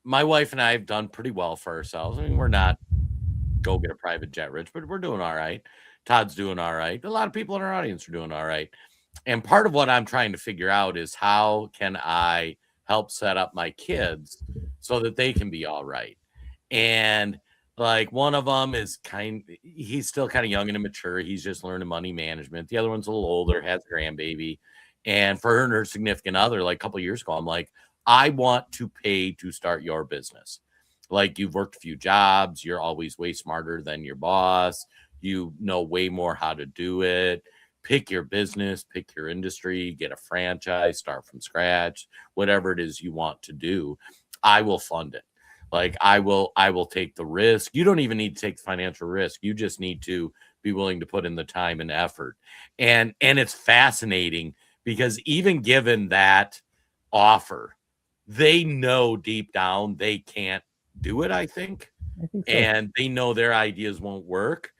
my wife and I have done pretty well for ourselves. I mean, we're not go get a private jet rich, but we're doing all right. Todd's doing all right. A lot of people in our audience are doing all right. And part of what I'm trying to figure out is how can I help set up my kids so that they can be all right. And like one of them is he's still kind of young and immature. He's just learning money management. The other one's a little older, has a grandbaby. And for her and her significant other, like a couple of years ago, I'm like, I want to pay to start your business. Like, you've worked a few jobs. You're always way smarter than your boss. You know way more how to do it. Pick your business, pick your industry, get a franchise, start from scratch, whatever it is you want to do. I will fund it. Like, I will take the risk. You don't even need to take the financial risk. You just need to be willing to put in the time and effort. And it's fascinating because even given that offer, they know deep down they can't do it, I think so. And they know their ideas won't work,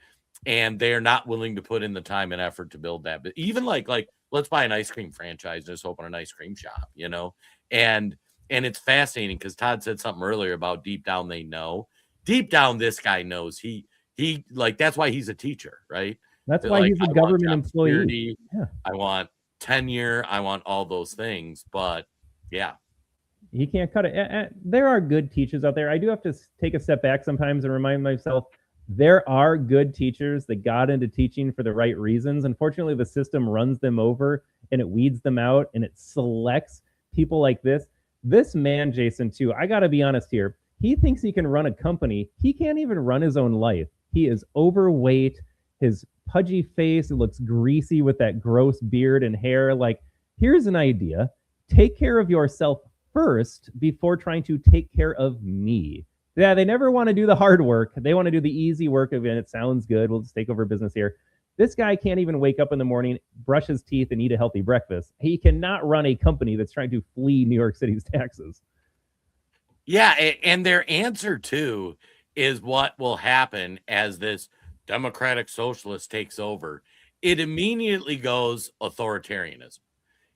and they're not willing to put in the time and effort to build that. But even like let's buy an ice cream franchise and just open an ice cream shop, you know? And it's fascinating because Todd said something earlier about deep down they know. Deep down, this guy knows he like, that's why he's a teacher, right? That's why he's a government employee. Yeah. I want tenure. I want all those things. But yeah. He can't cut it. There are good teachers out there. I do have to take a step back sometimes and remind myself there are good teachers that got into teaching for the right reasons. Unfortunately, the system runs them over and it weeds them out and it selects people like this. This man, Jason, too, I got to be honest here. He thinks he can run a company. He can't even run his own life. He is overweight. His pudgy face, it looks greasy with that gross beard and hair. Like, here's an idea. Take care of yourself first before trying to take care of me. Yeah, they never want to do the hard work. They want to do the easy work of it. It sounds good. We'll just take over business here. This guy can't even wake up in the morning, brush his teeth, and eat a healthy breakfast. He cannot run a company that's trying to flee New York City's taxes. Yeah, and their answer, too, is what will happen as this democratic socialist takes over. It immediately goes authoritarianism.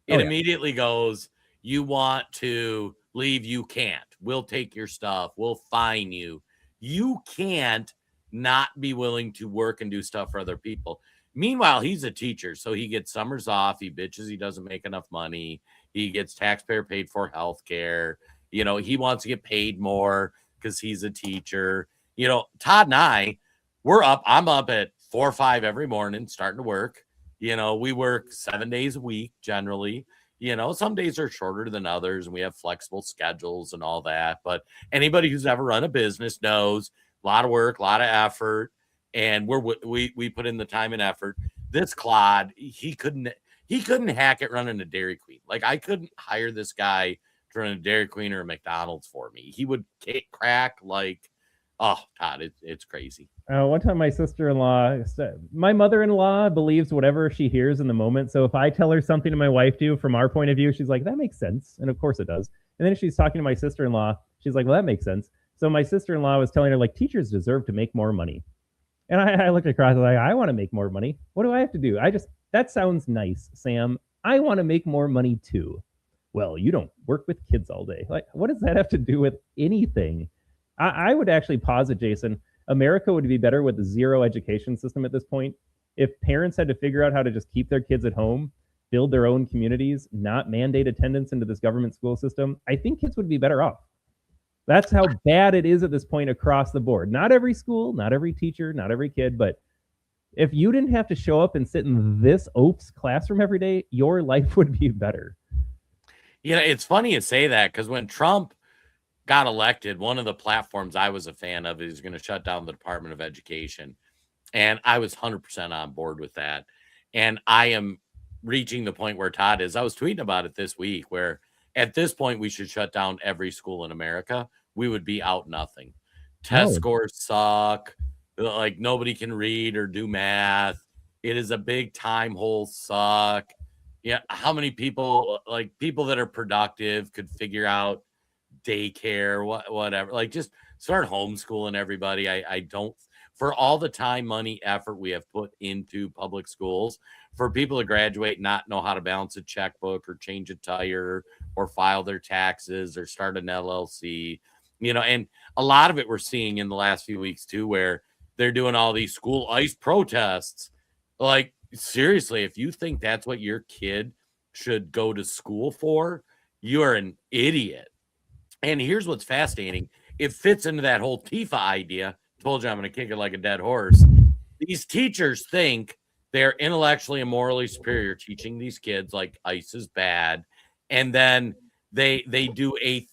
It immediately goes, you want to leave, you can't. We'll take your stuff. We'll fine you. You can't not be willing to work and do stuff for other people. Meanwhile, he's a teacher, so he gets summers off. He bitches he doesn't make enough money. He gets taxpayer paid for health care. You know, he wants to get paid more because he's a teacher. You know, Todd and I, I'm up at 4 or 5 every morning starting to work. You know, we work 7 days a week generally. You know, some days are shorter than others, and we have flexible schedules and all that. But anybody who's ever run a business knows a lot of work, a lot of effort, and we put in the time and effort. This clod, he couldn't hack it running a Dairy Queen. Like, I couldn't hire this guy to run a Dairy Queen or a McDonald's for me. He would crack like, oh, Todd, it's crazy. One time my mother-in-law believes whatever she hears in the moment. So if I tell her something to my wife do from our point of view, she's like, that makes sense. And of course it does. And then if she's talking to my sister-in-law, she's like, well, that makes sense. So my sister-in-law was telling her, like, teachers deserve to make more money. And I looked across, like, I want to make more money. What do I have to do? That sounds nice, Sam. I want to make more money too. Well, you don't work with kids all day. Like, what does that have to do with anything? I would actually posit, Jason, America would be better with a zero education system at this point. If parents had to figure out how to just keep their kids at home, build their own communities, not mandate attendance into this government school system, I think kids would be better off. That's how bad it is at this point across the board. Not every school, not every teacher, not every kid, but if you didn't have to show up and sit in this OAPS classroom every day, your life would be better. You know, it's funny you say that because when Trump got elected, one of the platforms I was a fan of is going to shut down the Department of Education. And I was 100% on board with that. And I am reaching the point where Todd is. I was tweeting about it this week where at this point we should shut down every school in America. We would be out nothing. Test scores suck. Like nobody can read or do math. It is a big time hole suck. Yeah. How many people, like people that are productive, could figure out daycare, whatever, like just start homeschooling everybody. I don't, for all the time, money, effort we have put into public schools, for people to graduate, not know how to balance a checkbook or change a tire or file their taxes or start an LLC, you know, and a lot of it we're seeing in the last few weeks too, where they're doing all these school ice protests. Like, seriously, if you think that's what your kid should go to school for, you are an idiot. And here's what's fascinating. It fits into that whole Tifa idea. Told you I'm going to kick it like a dead horse. These teachers think they're intellectually and morally superior teaching these kids like ice is bad. And then they do a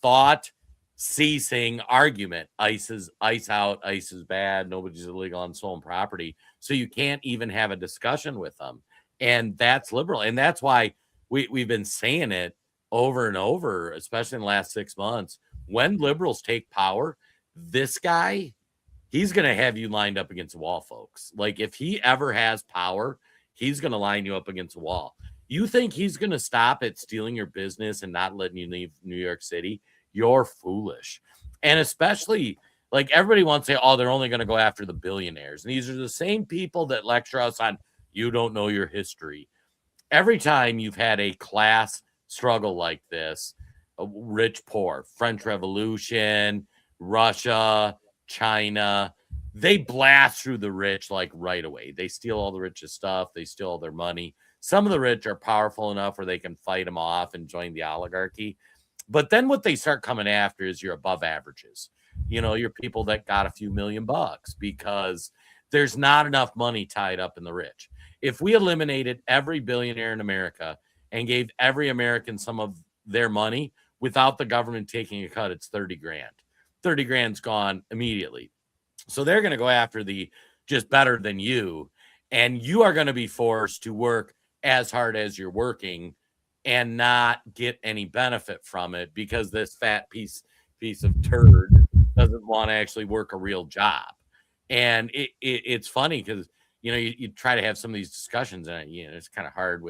thought ceasing argument. Ice out, ice is bad. Nobody's illegal on stolen property. So you can't even have a discussion with them. And that's liberal. And that's why we've been saying it over and over, especially in the last 6 months. When liberals take power, this guy, he's going to have you lined up against the wall, folks. Like if he ever has power, he's going to line you up against the wall. You think he's going to stop at stealing your business and not letting you leave New York City? You're foolish. And especially like everybody wants to say, oh, they're only going to go after the billionaires. And these are the same people that lecture us on, you don't know your history. Every time you've had a class struggle like this, rich, poor, French Revolution, Russia, China, they blast through the rich like right away. They steal all the richest stuff. They steal all their money. Some of the rich are powerful enough where they can fight them off and join the oligarchy. But then what they start coming after is your above averages. You know, your people that got a few $1,000,000 because there's not enough money tied up in the rich. If we eliminated every billionaire in America and gave every American some of their money without the government taking a cut, it's 30 grand. 30 grand's gone immediately. So they're going to go after the just better than you. And you are going to be forced to work as hard as you're working and not get any benefit from it because this fat piece of turd doesn't want to actually work a real job. And it's funny because, you know, you try to have some of these discussions and it's kind of hard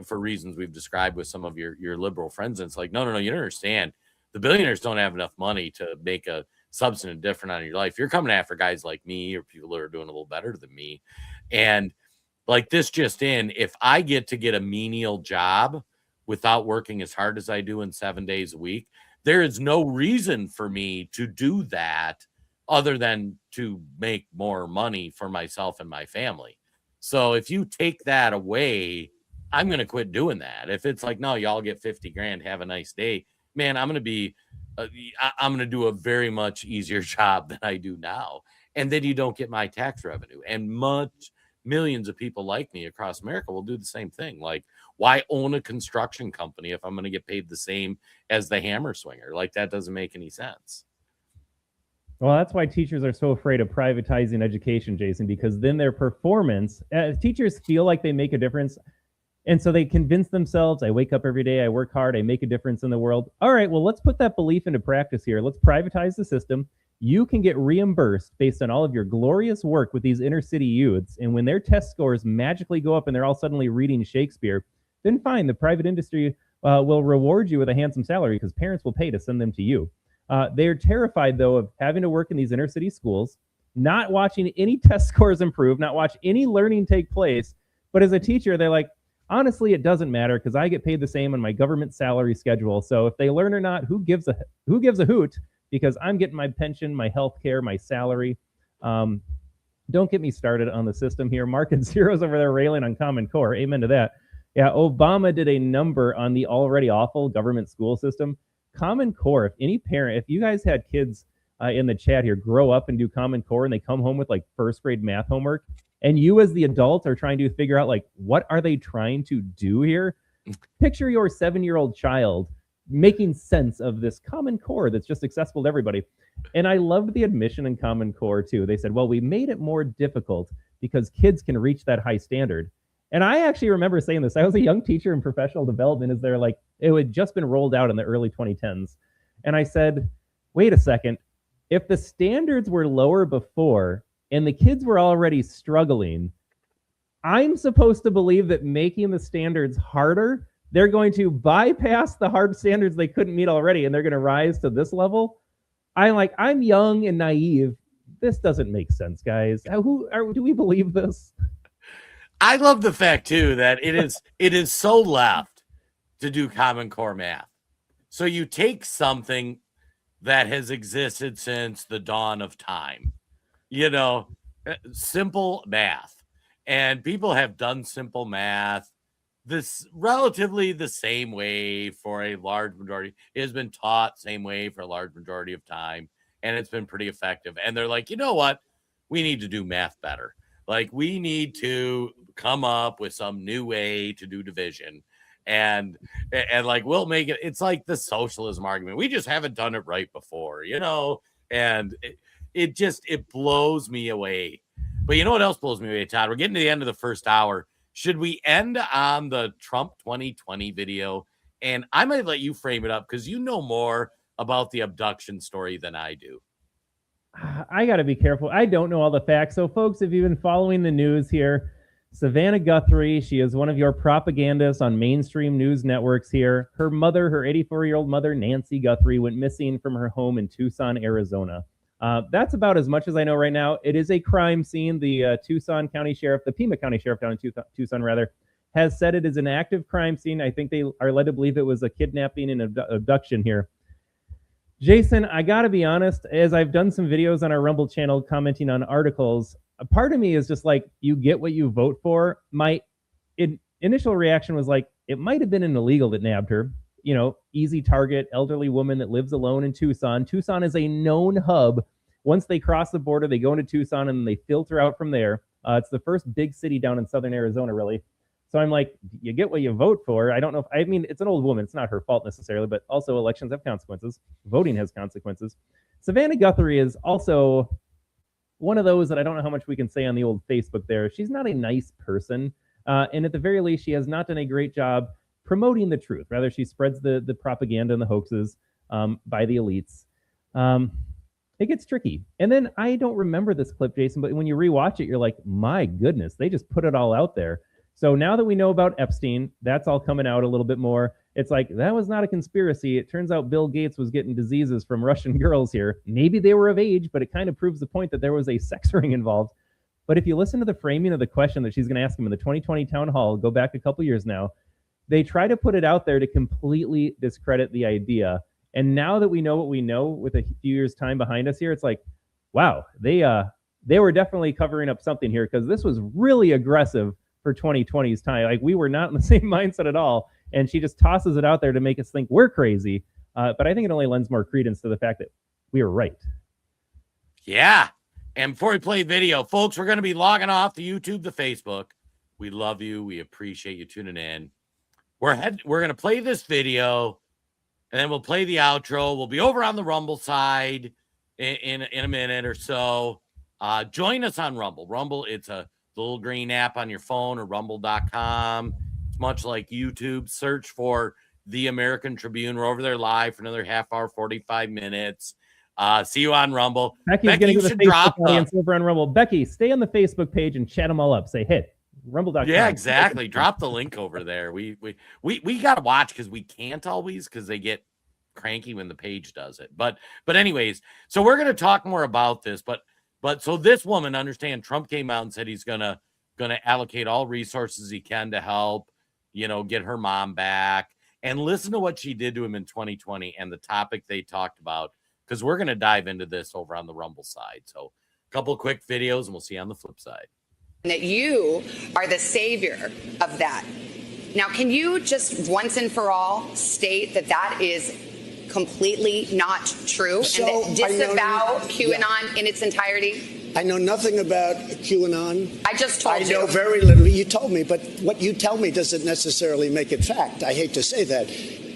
for reasons we've described with some of your liberal friends. And it's like, no, you don't understand. The billionaires don't have enough money to make a substantive difference on your life. You're coming after guys like me or people that are doing a little better than me. And like this just in, if I get to get a menial job without working as hard as I do in 7 days a week, there is no reason for me to do that other than to make more money for myself and my family. So if you take that away, I'm going to quit doing that. If it's like, no, y'all get 50 grand, have a nice day, man, I'm going to do a very much easier job than I do now. And then you don't get my tax revenue. And millions of people like me across America will do the same thing. Like, why own a construction company if I'm going to get paid the same as the hammer swinger? Like, that doesn't make any sense. Well, that's why teachers are so afraid of privatizing education, Jason, because then their performance, teachers feel like they make a difference. And so they convince themselves, I wake up every day, I work hard, I make a difference in the world. All right, well, let's put that belief into practice here. Let's privatize the system. You can get reimbursed based on all of your glorious work with these inner city youths. And when their test scores magically go up and they're all suddenly reading Shakespeare, then fine, the private industry will reward you with a handsome salary because parents will pay to send them to you. They're terrified, though, of having to work in these inner city schools, not watching any test scores improve, not watch any learning take place. But as a teacher, they're like, honestly, it doesn't matter because I get paid the same on my government salary schedule. So if they learn or not, who gives a hoot? Because I'm getting my pension, my health care, my salary. Don't get me started on the system here. Mark and Zero's over there railing on Common Core. Amen to that. Yeah, Obama did a number on the already awful government school system. Common Core, if any parent, if you guys had kids in the chat here grow up and do Common Core and they come home with like first grade math homework, and you as the adult are trying to figure out like, what are they trying to do here? Picture your 7-year-old child making sense of this Common Core that's just accessible to everybody. And I loved the admission in Common Core too. They said, well, we made it more difficult because kids can reach that high standard. And I actually remember saying this. I was a young teacher in professional development as they're like, it had just been rolled out in the early 2010s. And I said, wait a second, if the standards were lower before and the kids were already struggling, I'm supposed to believe that making the standards harder, they're going to bypass the hard standards they couldn't meet already, and they're going to rise to this level. I'm young and naive. This doesn't make sense, guys. Do we believe this? I love the fact too that it is so left to do Common Core math. So you take something that has existed since the dawn of time, simple math, and people have done simple math this relatively the same way for a large majority. It has been taught same way for a large majority of time, and it's been pretty effective. And they're like, you know what? We need to do math better. Like, we need to come up with some new way to do division. And like, we'll make it. It's like the socialism argument. We just haven't done it right before, and it blows me away. But you know what else blows me away, Todd? We're getting to the end of the first hour. Should we end on the Trump 2020 video? And I might let you frame it up because you know more about the abduction story than I do. I got to be careful. I don't know all the facts. So, folks, if you've been following the news here, Savannah Guthrie, she is one of your propagandists on mainstream news networks here. Her mother, her 84-year-old mother, Nancy Guthrie, went missing from her home in Tucson, Arizona. That's about as much as I know right now. It is a crime scene. The Tucson County Sheriff, the Pima County Sheriff down in Tucson, rather, has said it is an active crime scene. I think they are led to believe it was a kidnapping and abduction here. Jason, I got to be honest, as I've done some videos on our Rumble channel commenting on articles, a part of me is just like, you get what you vote for. My initial reaction was like, it might have been an illegal that nabbed her. Easy target, elderly woman that lives alone in Tucson. Tucson is a known hub. Once they cross the border, they go into Tucson and they filter out from there. It's the first big city down in southern Arizona, really. So I'm like, you get what you vote for. I don't know it's an old woman. It's not her fault necessarily, but also elections have consequences. Voting has consequences. Savannah Guthrie is also one of those that I don't know how much we can say on the old Facebook there. She's not a nice person. And at the very least, she has not done a great job promoting the truth. Rather, she spreads the propaganda and the hoaxes by the elites. It gets tricky. And then I don't remember this clip, Jason, but when you rewatch it, you're like, my goodness, they just put it all out there. So now that we know about Epstein, that's all coming out a little bit more. It's like, that was not a conspiracy. It turns out Bill Gates was getting diseases from Russian girls here. Maybe they were of age, but it kind of proves the point that there was a sex ring involved. But if you listen to the framing of the question that she's going to ask him in the 2020 town hall, go back a couple years now, they try to put it out there to completely discredit the idea. And now that we know what we know with a few years' time behind us here, it's like, wow, they were definitely covering up something here, because this was really aggressive for 2020's time. Like, we were not in the same mindset at all. And she just tosses it out there to make us think we're crazy. But I think it only lends more credence to the fact that we were right. Yeah. And before we play video, folks, we're going to be logging off the YouTube, the Facebook. We love you. We appreciate you tuning in. We're going to play this video, and then we'll play the outro. We'll be over on the Rumble side in a minute or so. Join us on Rumble. Rumble, it's a little green app on your phone, or rumble.com. It's much like YouTube. Search for The American Tribune. We're over there live for another half hour, 45 minutes. See you on Rumble. Becky's getting to the Facebook audience over on Rumble. Becky, stay on the Facebook page and chat them all up. Say, hit rumble.com. Yeah, exactly. Drop the link over there. We got to watch, because we can't always, because they get cranky when the page does it. But anyways, so we're going to talk more about this. But so this woman, understand, Trump came out and said he's going to allocate all resources he can to help, get her mom back. And listen to what she did to him in 2020 and the topic they talked about, because we're going to dive into this over on the Rumble side. So a couple of quick videos and we'll see you on the flip side. That you are the savior of that. Now, can you just once and for all state that is completely not true and that disavow QAnon in its entirety? I know nothing about QAnon. I just told you. I know very little. You told me, but what you tell me doesn't necessarily make it fact. I hate to say that.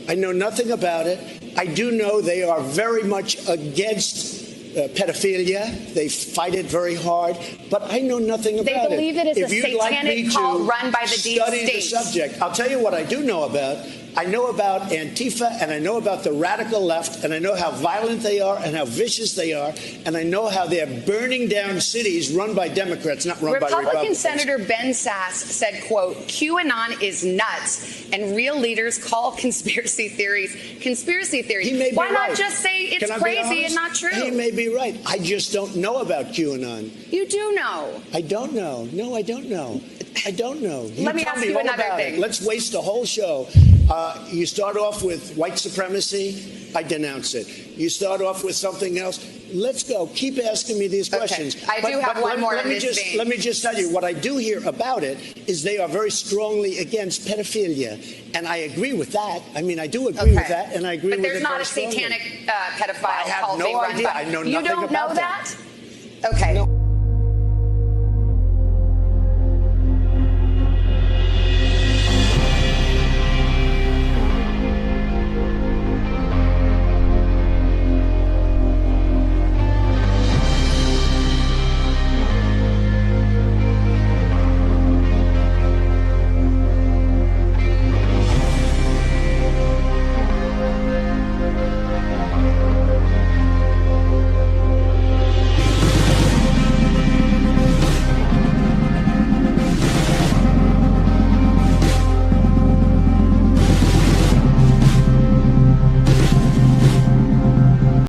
I know nothing about it. I do know they are very much against pedophilia. They fight it very hard, but I know nothing about it. They believe it is a satanic cult run by the deep state. Study the state. subject. I'll tell you what I do know about. I know about Antifa, and I know about the radical left, and I know how violent they are and how vicious they are, and I know how they're burning down cities run by Democrats, not run by Republicans. Republican Senator Ben Sasse said, quote, QAnon is nuts, and real leaders call conspiracy theories conspiracy theories. He may be Why right. not just say it's crazy and not true? He may be right. I just don't know about QAnon. You do know. I don't know. No, I don't know. I don't know. Let me ask you another thing. Let's waste a whole show. You start off with white supremacy, I denounce it. You start off with something else, let's go. Keep asking me these questions. I do have one more in this vein. Let me just tell you, what I do hear about it is they are very strongly against pedophilia. And I agree with that. I mean, I do agree with that, and I agree with it. But there's not a very strongly. satanic pedophile I have cult no being run idea. by. I know You nothing don't about know that. Okay. No.